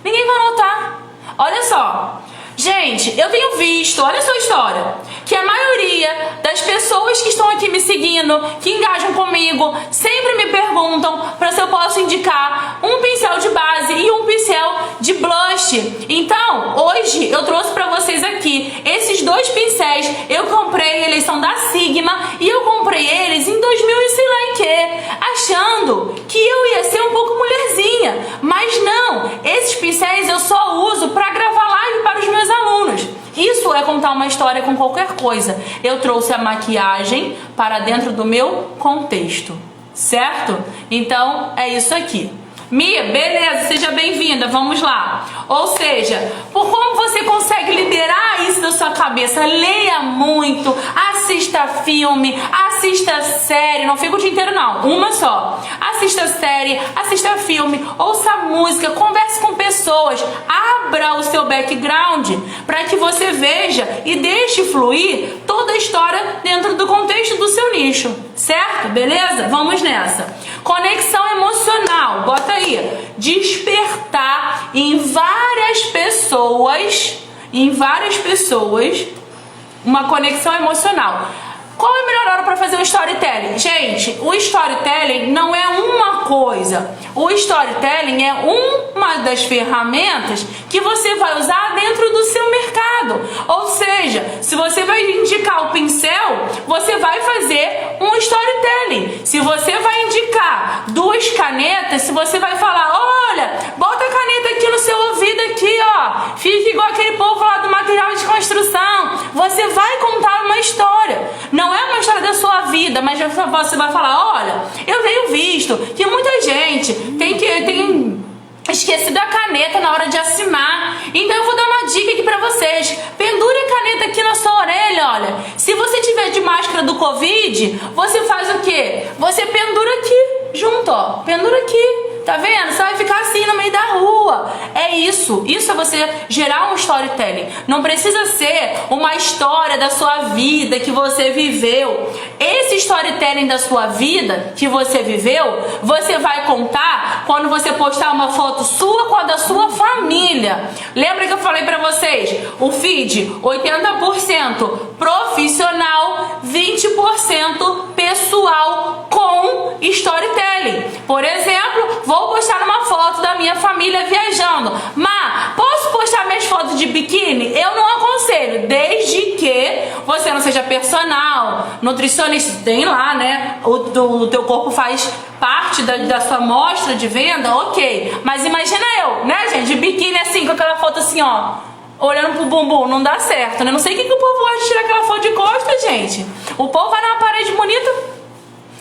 Ninguém vai anotar. Olha só. Gente, eu tenho visto, olha só a história, que a maioria das pessoas que estão aqui me seguindo, que engajam comigo, sempre me perguntam para se eu posso indicar um pincel de base e um pincel de blush. Então, hoje eu trouxe para vocês aqui esses dois pincéis. Eu comprei, eles são da Sigma, e eu comprei eles em 2000 e sei lá em que, achando que eu ia ser um pouco mulherzinha. Mas não, esses pincéis eu só uso para gravar live para os meus alunos. Isso é contar uma história com qualquer coisa. Eu trouxe a maquiagem para dentro do meu contexto, certo? Então é isso aqui. Mia, beleza, seja bem-vinda, vamos lá. Ou seja, por como você consegue liberar isso da sua cabeça? Leia muito, assista filme, assista série, não fica o dia inteiro não, uma só. Assista série, assista filme, ouça música, converse com pessoas, abra o seu background para que você veja e deixe fluir toda a história dentro do contexto do seu nicho, certo? Beleza? Vamos nessa. Conexão emocional, bota aí. Despertar em várias pessoas uma conexão emocional. Qual é a melhor hora para fazer um storytelling? Gente, o storytelling não é uma coisa. O storytelling é uma das ferramentas que você vai usar dentro do seu mercado. Ou seja, se você vai indicar o pincel, você vai fazer um storytelling. Se você vai indicar duas canetas, se você vai falar, olha, bota a caneta aqui no seu ouvido aqui, ó, fica igual aquele povo lá do material de construção. Você vai contar uma história. Não é uma história da sua vida, mas você vai falar, olha, eu tenho visto que muita gente tem esquecido a caneta na hora de assinar. Então eu vou dar uma dica aqui pra vocês. Pendure a caneta aqui na sua orelha, olha. Se você tiver de máscara do Covid, você faz o quê? Você pendura aqui, junto, ó. Pendura aqui. Tá vendo? Você vai ficar assim no meio da rua. É isso. Isso é você gerar um storytelling. Não precisa ser uma história da sua vida que você viveu. Esse storytelling da sua vida que você viveu, você vai contar quando você postar uma foto sua com a da sua família. Lembra que eu falei pra vocês? O feed 80% profissional, 20% pessoal com storytelling. Por exemplo, vou postar uma foto da minha família viajando. Mas posso postar minhas fotos de biquíni? Eu não aconselho, desde que você não seja personal, nutricionista, tem lá, né? O teu corpo faz parte da sua amostra de venda, ok. Mas imagina eu, né, gente, de biquíni assim, com aquela foto assim, ó, olhando pro bumbum, não dá certo, né? Não sei o que o povo gosta de tirar aquela foto de costas, gente. O povo vai numa parede bonita.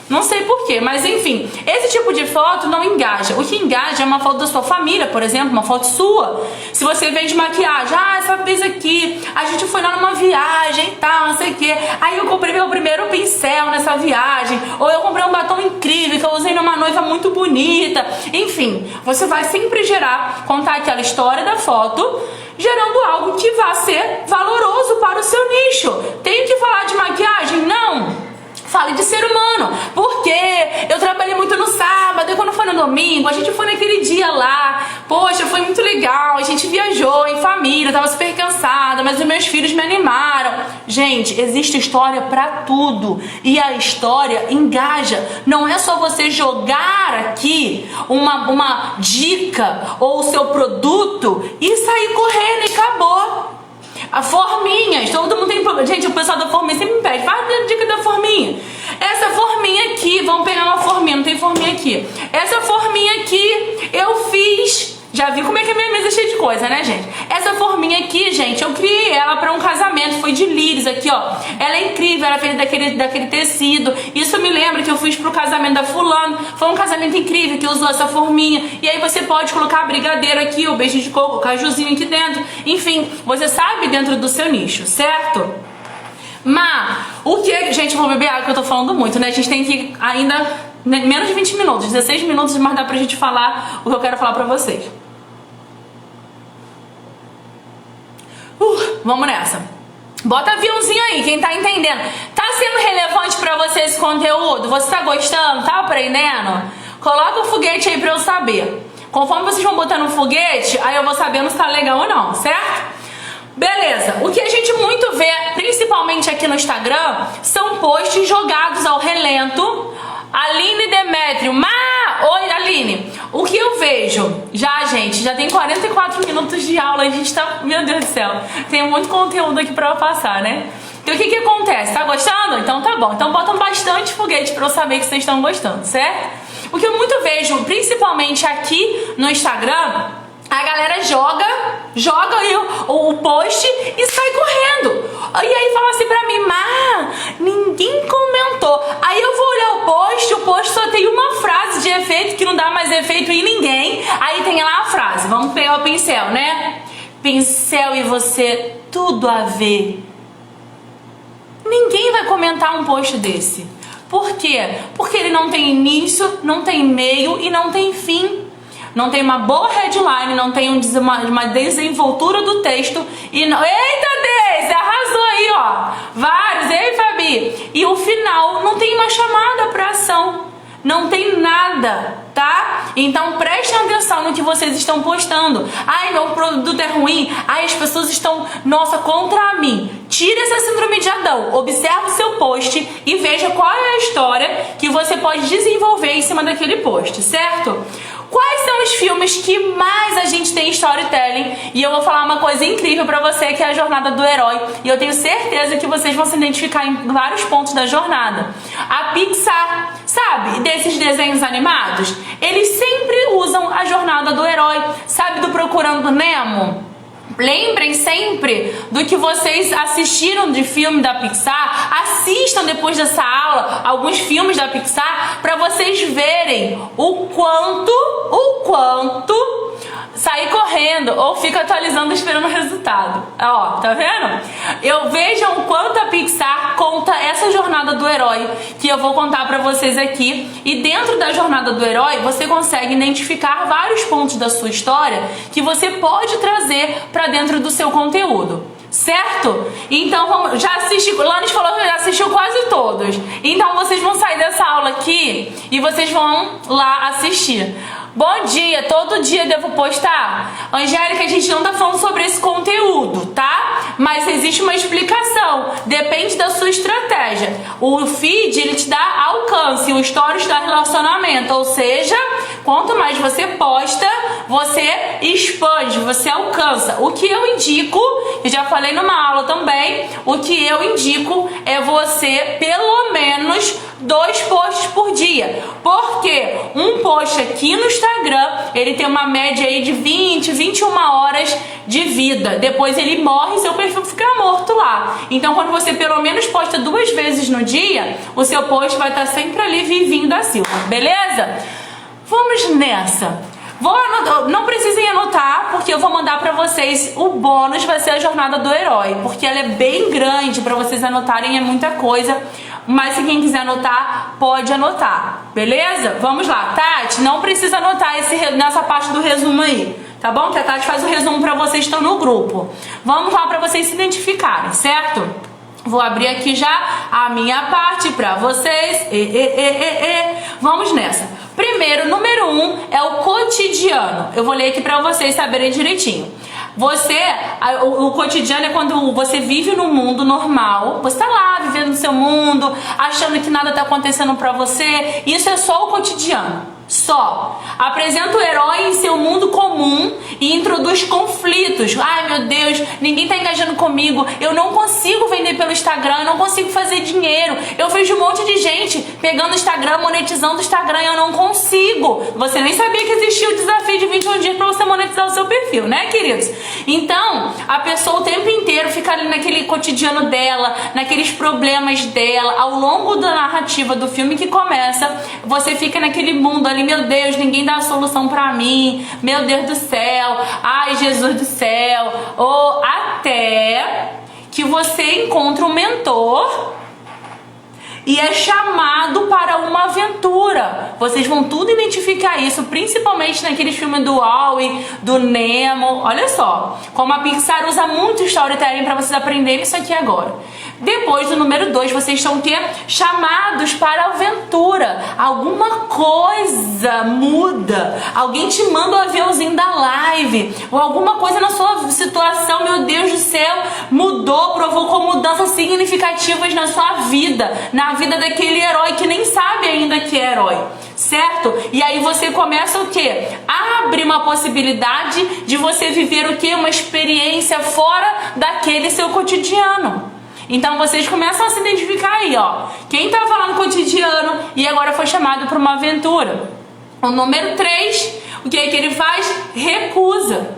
Não sei porquê, mas enfim, esse tipo de foto não engaja. O que engaja é uma foto da sua família, por exemplo, uma foto sua. Se você vende maquiagem, essa vez aqui, a gente foi lá numa viagem e tal, não sei o que. Aí eu comprei meu primeiro pincel nessa viagem. Ou eu comprei um batom incrível que eu usei numa noiva muito bonita. Enfim, você vai sempre contar aquela história da foto, gerando algo que vai ser valoroso para o seu nicho. Tenho que falar de maquiagem? Não! Fale de ser humano, porque eu trabalhei muito no sábado e quando foi no domingo, a gente foi naquele dia lá, poxa, foi muito legal, a gente viajou em família, eu tava super cansada, mas os meus filhos me animaram. Gente, existe história pra tudo e a história engaja. Não é só você jogar aqui uma dica ou o seu produto e sair correndo e acabou. A forminhas, todo mundo tem problema. Gente, o pessoal da forminha sempre me pede, faz a dica da forminha. Essa forminha aqui, vamos pegar uma forminha, não tem forminha aqui. Essa forminha aqui eu fiz. Já viu como é que a minha mesa é cheia de coisa, né, gente? Essa forminha aqui, gente, eu criei ela pra um casamento, foi de líris aqui, ó. Ela é incrível, ela é feita daquele tecido. Isso me lembra que eu fiz pro casamento da fulano. Foi um casamento incrível que usou essa forminha. E aí você pode colocar brigadeiro aqui, o beijo de coco, o cajuzinho aqui dentro. Enfim, você sabe dentro do seu nicho, certo? Mas, o que... Gente, eu vou beber água que eu tô falando muito, né? A gente tem que ainda... Menos de 20 minutos, 16 minutos, mas dá pra gente falar o que eu quero falar pra vocês. Vamos nessa. Bota aviãozinho aí, quem tá entendendo. Tá Tá sendo relevante pra você esse conteúdo? Você tá gostando? Tá aprendendo? Coloca o foguete aí pra eu saber. Conforme vocês vão botando um foguete, aí eu vou sabendo se tá legal ou não, certo? Beleza, o que a gente muito vê, principalmente aqui no Instagram, são posts jogados ao relento. Aline Demétrio, oi Aline, o que eu vejo? Gente, já tem 44 minutos de aula, a gente tá, meu Deus do céu, tem muito conteúdo aqui pra eu passar, né? Então o que acontece? Tá gostando? Então tá bom, então botam bastante foguete pra eu saber que vocês estão gostando, certo? O que eu muito vejo, principalmente aqui no Instagram, a galera joga aí o post e sai correndo. E aí fala assim pra mim, ninguém comentou. Aí eu vou olhar o post só tem uma frase de efeito que não dá mais efeito em ninguém. Aí tem lá a frase, vamos pegar o pincel, né? Pincel e você, tudo a ver. Ninguém vai comentar um post desse. Por quê? Porque ele não tem início, não tem meio e não tem fim. Não tem uma boa headline, não tem uma desenvoltura do texto e não... Eita, Deise, arrasou aí, ó. Vários, ei, Fabi. E o final não tem uma chamada pra ação. Não tem nada, tá? Então prestem atenção no que vocês estão postando. Ai, meu produto é ruim. Ai, as pessoas estão, nossa, contra mim. Tire essa síndrome de Adão. Observe o seu post e veja qual é a história que você pode desenvolver em cima daquele post, certo? Quais são os filmes que mais a gente tem storytelling? E eu vou falar uma coisa incrível pra você, que é a jornada do herói. E eu tenho certeza que vocês vão se identificar em vários pontos da jornada. A Pixar, sabe, desses desenhos animados, eles sempre usam a jornada do herói. Sabe do Procurando Nemo? Lembrem sempre do que vocês assistiram de filme da Pixar. Assistam depois dessa aula alguns filmes da Pixar para vocês verem o quanto sair correndo ou fica atualizando esperando o resultado. Ó, tá vendo? Vejam o quanto a Pixar conta essa jornada do herói que eu vou contar pra vocês aqui. E dentro da jornada do herói, você consegue identificar vários pontos da sua história que você pode trazer pra dentro do seu conteúdo. Certo? Então vamos, já assisti, Lanes falou que já assistiu quase todos. Então vocês vão sair dessa aula aqui e vocês vão lá assistir. Bom dia, todo dia devo postar? Angélica, a gente não tá falando sobre esse conteúdo, tá? Mas existe uma explicação, depende da sua estratégia. O feed, ele te dá alcance, o stories dá relacionamento, ou seja, quanto mais você posta, você expande, você alcança. O que eu indico, eu já falei numa aula também, o que eu indico é você, pelo menos, 2 posts por dia. Porque um post aqui no Instagram, ele tem uma média aí de 20, 21 horas de vida. Depois ele morre e seu perfil fica morto lá. Então quando você pelo menos posta 2 vezes no dia, o seu post vai estar sempre ali vivinho da Silva. Beleza? Vamos nessa. Não precisem anotar, porque eu vou mandar pra vocês. O bônus vai ser a jornada do herói, porque ela é bem grande pra vocês anotarem, é muita coisa. Mas se quem quiser anotar, pode anotar, beleza? Vamos lá, Tati, não precisa anotar nessa parte do resumo aí, tá bom? Que a Tati faz o resumo pra vocês que estão no grupo. Vamos lá pra vocês se identificarem, certo? Vou abrir aqui já a minha parte pra vocês. Vamos nessa. Primeiro, número 1 é o cotidiano. Eu vou ler aqui pra vocês saberem direitinho. O cotidiano é quando você vive no mundo normal, você tá lá vivendo no seu mundo, achando que nada tá acontecendo pra você. Isso é só o cotidiano. Só. Apresenta o herói em seu mundo comum e introduz conflitos. Ai meu Deus, ninguém tá engajando comigo, eu não consigo vender pelo Instagram, eu não consigo fazer dinheiro, eu vejo um monte de gente pegando o Instagram, monetizando o Instagram e eu não consigo. Você nem sabia que existia o desafio de 21 dias pra você monetizar o seu perfil, né, queridos? Então, a pessoa o tempo inteiro fica ali naquele cotidiano dela, naqueles problemas dela. Ao longo da narrativa do filme que começa, você fica naquele mundo ali, meu Deus, ninguém dá a solução pra mim, meu Deus do céu, ai Jesus do céu, ou até que você encontra um mentor e é chamado para uma aventura. Vocês vão tudo identificar isso, principalmente naqueles filmes do Wall-E, do Nemo. Olha só, como a Pixar usa muito storytelling para vocês aprenderem isso aqui agora. Depois do número 2, vocês estão chamados para a aventura. Alguma coisa muda. Alguém te manda o aviãozinho da live. Ou alguma coisa na sua situação, meu Deus do céu, mudou, provocou mudanças significativas na sua vida. Na vida daquele herói que nem sabe ainda que é herói. Certo? E aí você começa o quê? Abre uma possibilidade de você viver o quê? Uma experiência fora daquele seu cotidiano. Então vocês começam a se identificar aí, ó. Quem estava lá no cotidiano e agora foi chamado para uma aventura. O número 3, o que é que ele faz? Recusa.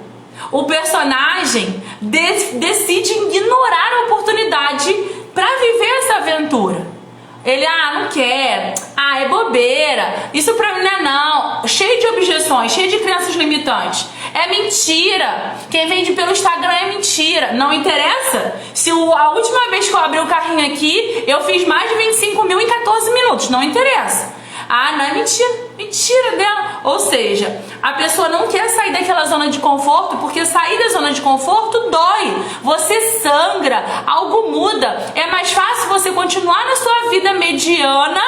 O personagem decide ignorar a oportunidade para viver essa aventura. Ele, não quer, é bobeira, isso pra mim não é não, cheio de objeções, cheio de crenças limitantes, é mentira, quem vende pelo Instagram é mentira, não interessa, se a última vez que eu abri o carrinho aqui, eu fiz mais de 25 mil em 14 minutos, não interessa. Não é mentira dela. Ou seja, a pessoa não quer sair daquela zona de conforto, porque sair da zona de conforto dói. Você sangra, algo muda. É mais fácil você continuar na sua vida mediana,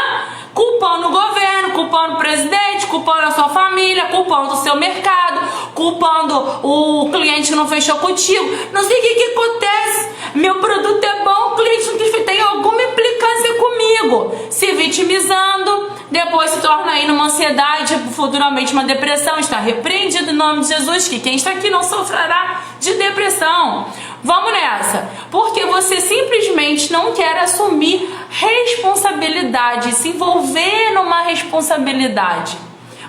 culpando o governo, culpando o presidente, culpando a sua família, culpando o seu mercado, culpando o cliente que não fechou contigo. Não sei o que acontece. Meu produto é bom, o cliente não tem alguma implicância comigo. Se vitimizando, depois se torna aí numa ansiedade, futuramente uma depressão. Está repreendido em nome de Jesus, que quem está aqui não sofrerá de depressão. Vamos nessa, porque você simplesmente não quer assumir responsabilidade, se envolver numa responsabilidade.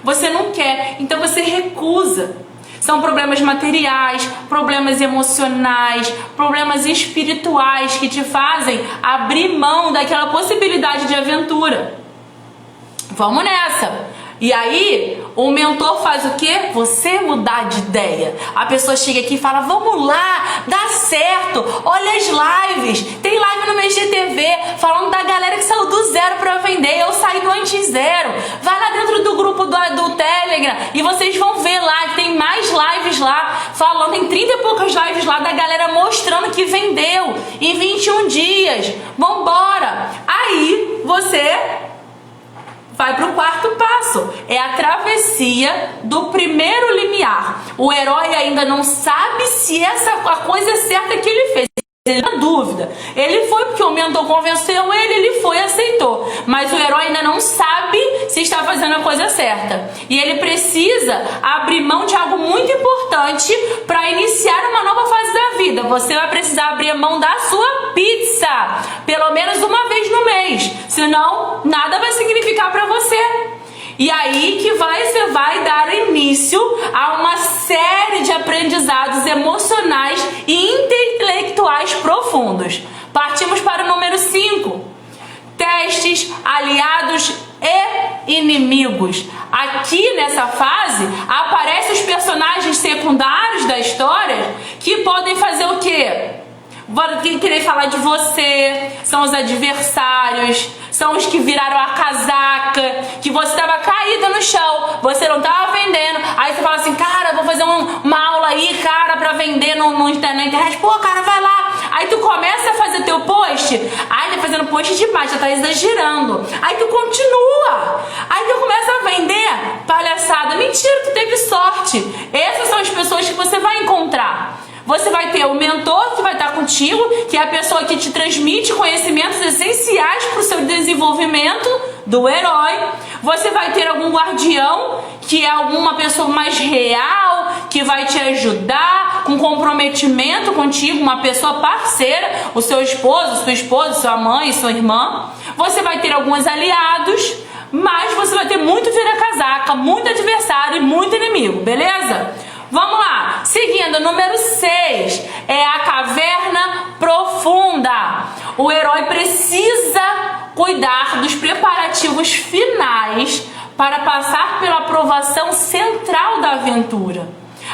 Você não quer, então você recusa. São problemas materiais, problemas emocionais, problemas espirituais que te fazem abrir mão daquela possibilidade de aventura. Vamos nessa! E aí, o mentor faz o quê? Você mudar de ideia. A pessoa chega aqui e fala, vamos lá, dá certo, olha as lives. Tem live no meu IGTV falando da galera que saiu do zero pra vender. Eu saí do antes zero. Vai lá dentro do grupo do Telegram e vocês vão ver lá que tem mais lives lá falando. Tem 30 e poucas lives lá da galera mostrando que vendeu em 21 dias. Vambora! Aí, você vai para o quarto passo, é a travessia do primeiro limiar. O herói ainda não sabe se a coisa é certa que ele fez. Ele na dúvida. Ele foi porque o mentor convenceu ele foi e aceitou. Mas o herói ainda não sabe se está fazendo a coisa certa. E ele precisa abrir mão de algo muito importante para iniciar uma nova fase da vida. Você vai precisar abrir mão da sua pizza, pelo menos uma vez no mês. Senão, nada vai significar para você. E aí que você vai dar início a uma série de aprendizados emocionais e intelectuais profundos. Partimos para o número 5. Testes, aliados e inimigos. Aqui nessa fase aparecem os personagens secundários da história que podem fazer o quê? Querer falar de você, são os adversários, são os que viraram a casaca, que você estava caída no chão, você não estava vendendo, aí você fala assim, cara, vou fazer uma aula aí, cara, pra vender na internet, pô, cara, vai lá, aí tu começa a fazer teu post, aí tá fazendo post demais, já tá exagerando, aí tu continua, aí tu começa a vender, palhaçada, mentira, tu teve sorte. Essas são as pessoas que você vai encontrar. Você vai ter o mentor que vai estar contigo, que é a pessoa que te transmite conhecimentos essenciais para o seu desenvolvimento do herói. Você vai ter algum guardião, que é alguma pessoa mais real, que vai te ajudar com comprometimento contigo, uma pessoa parceira, o seu esposo, sua esposa, sua mãe, sua irmã. Você vai ter alguns aliados, mas você vai ter muito vira-casaca, muito adversário e muito inimigo, beleza? Vamos lá, seguindo, número 6, é a caverna profunda. O herói precisa cuidar dos preparativos finais para passar pela aprovação central da aventura,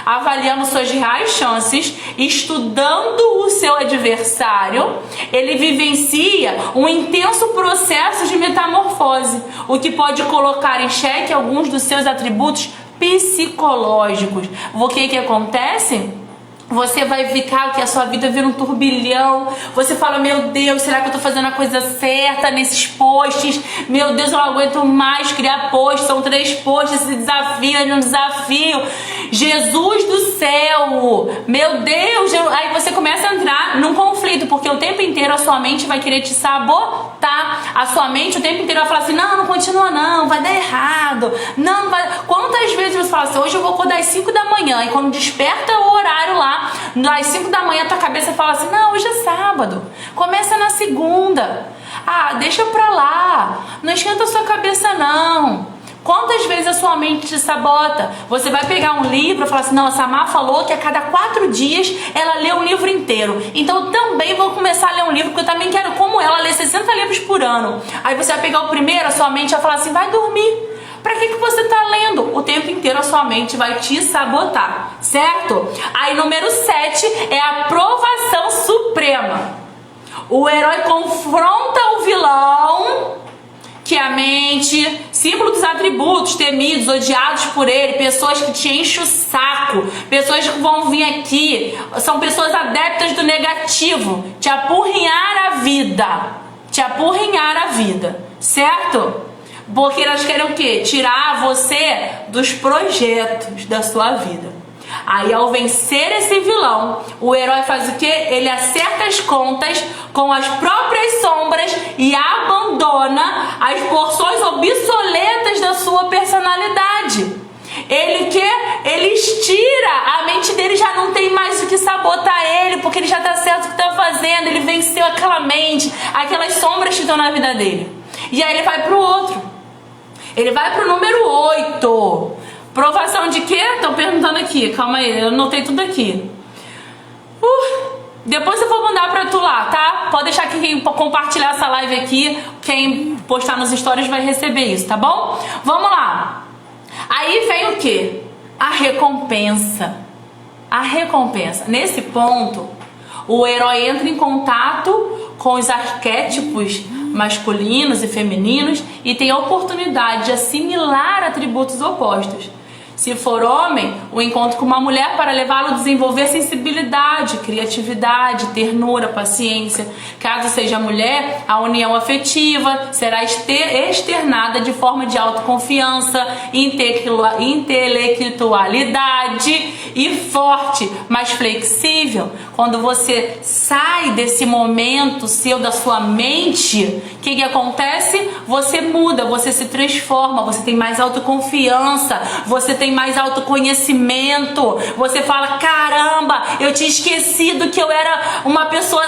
avaliando suas reais chances, estudando o seu adversário. Ele vivencia um intenso processo de metamorfose, o que pode colocar em xeque alguns dos seus atributos psicológicos. O que acontece? Você vai ficar que a sua vida vira um turbilhão. Você fala, meu Deus, será que eu tô fazendo a coisa certa nesses posts? Meu Deus, eu não aguento mais criar posts. São 3 posts, esse desafio é um desafio. Jesus do céu, meu Deus. Aí você começa a entrar num conflito, porque o tempo inteiro a sua mente vai querer te sabotar. A sua mente o tempo inteiro vai falar assim, não continua não, vai dar errado. Não vai. Quantas vezes você fala assim, hoje eu vou acordar às 5 da manhã, e quando desperta o horário lá, às 5 da manhã, tua cabeça fala assim, não, hoje é sábado, começa na segunda, deixa pra lá, não esquenta a sua cabeça não. Quantas vezes a sua mente te sabota? Você vai pegar um livro e falar assim, não, a Samar falou que a cada 4 dias ela lê um livro inteiro, então eu também vou começar a ler um livro, porque eu também quero, como ela, ler 60 livros por ano. Aí você vai pegar o primeiro, a sua mente vai falar assim, vai dormir. Pra que você tá lendo? O tempo inteiro a sua mente vai te sabotar, certo? Aí número 7 é a aprovação suprema. O herói confronta o vilão, que é a mente, símbolo dos atributos, temidos, odiados por ele, pessoas que te enchem o saco, pessoas que vão vir aqui, são pessoas adeptas do negativo, te apurrinhar a vida, certo? Porque elas querem o quê? Tirar você dos projetos da sua vida. Aí ao vencer esse vilão, o herói faz o quê? Ele acerta as contas com as próprias sombras e abandona as porções obsoletas da sua personalidade. Ele estira, a mente dele já não tem mais o que sabotar ele, porque ele já tá certo o que tá fazendo, ele venceu aquela mente, aquelas sombras que estão na vida dele. E aí ele vai pro outro. Ele vai pro número 8. Provação de quê? Estão perguntando aqui. Calma aí, eu anotei tudo aqui. Depois eu vou mandar pra tu lá, tá? Pode deixar que quem compartilhar essa live aqui, quem postar nos stories vai receber isso, tá bom? Vamos lá. Aí vem o quê? A recompensa. A recompensa. Nesse ponto, o herói entra em contato com os arquétipos masculinos e femininos e tem a oportunidade de assimilar atributos opostos. Se for homem, o encontro com uma mulher para levá-lo a desenvolver sensibilidade, criatividade, ternura, paciência. Caso seja mulher, a união afetiva será externada de forma de autoconfiança, intelectualidade e forte, mas flexível. Quando você sai desse momento seu, da sua mente, o que acontece? Você muda, você se transforma, você tem mais autoconfiança, você tem mais autoconhecimento, você fala, caramba, eu tinha esquecido que eu era uma pessoa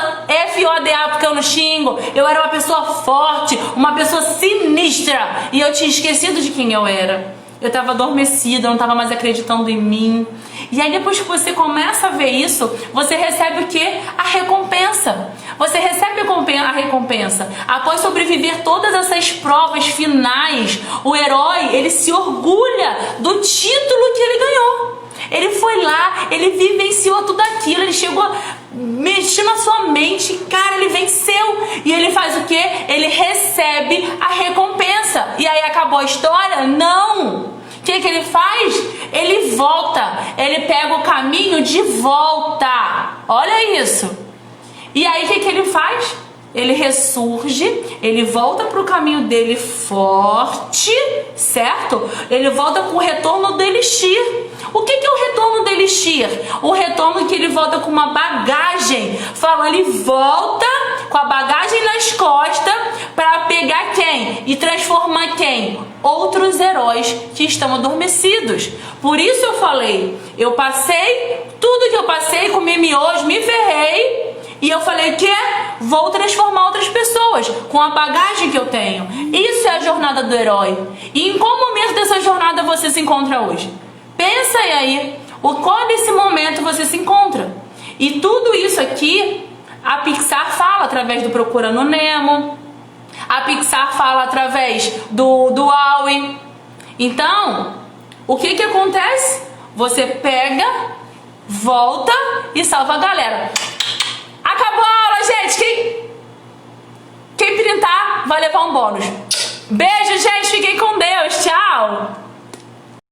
FODA, porque eu não xingo, eu era uma pessoa forte, uma pessoa sinistra, e eu tinha esquecido de quem eu era. Eu estava adormecida, eu não estava mais acreditando em mim. E aí depois que você começa a ver isso, você recebe o quê? A recompensa. Você recebe a recompensa. Após sobreviver todas essas provas finais, o herói, ele se orgulha do título que ele ganhou. Ele foi lá, ele vivenciou tudo aquilo, ele chegou mexendo na sua mente, cara, ele venceu. E ele faz o quê? Ele recebe a recompensa. E aí acabou a história? Não! O que ele faz? Ele volta, ele pega o caminho de volta. Olha isso. E aí o que ele faz? Ele ressurge, ele volta para o caminho dele forte, certo? Ele volta com o retorno do Elixir. O que é o retorno do Elixir? O retorno que ele volta com uma bagagem. Fala, ele volta com a bagagem nas costas para pegar quem? E transformar quem? Outros heróis que estão adormecidos. Por isso eu falei, eu passei tudo que eu passei, comi miojo, me ferrei. E eu falei que vou transformar outras pessoas com a bagagem que eu tenho. Isso é a jornada do herói. E em qual momento dessa jornada você se encontra hoje? Pensa aí, qual desse momento você se encontra? E tudo isso aqui, a Pixar fala através do Procurando Nemo. A Pixar fala através do WALL-E. Então, o que acontece? Você pega, volta e salva a galera. Acabou a aula, gente. Quem printar vai levar um bônus. Beijo, gente. Fiquem com Deus. Tchau.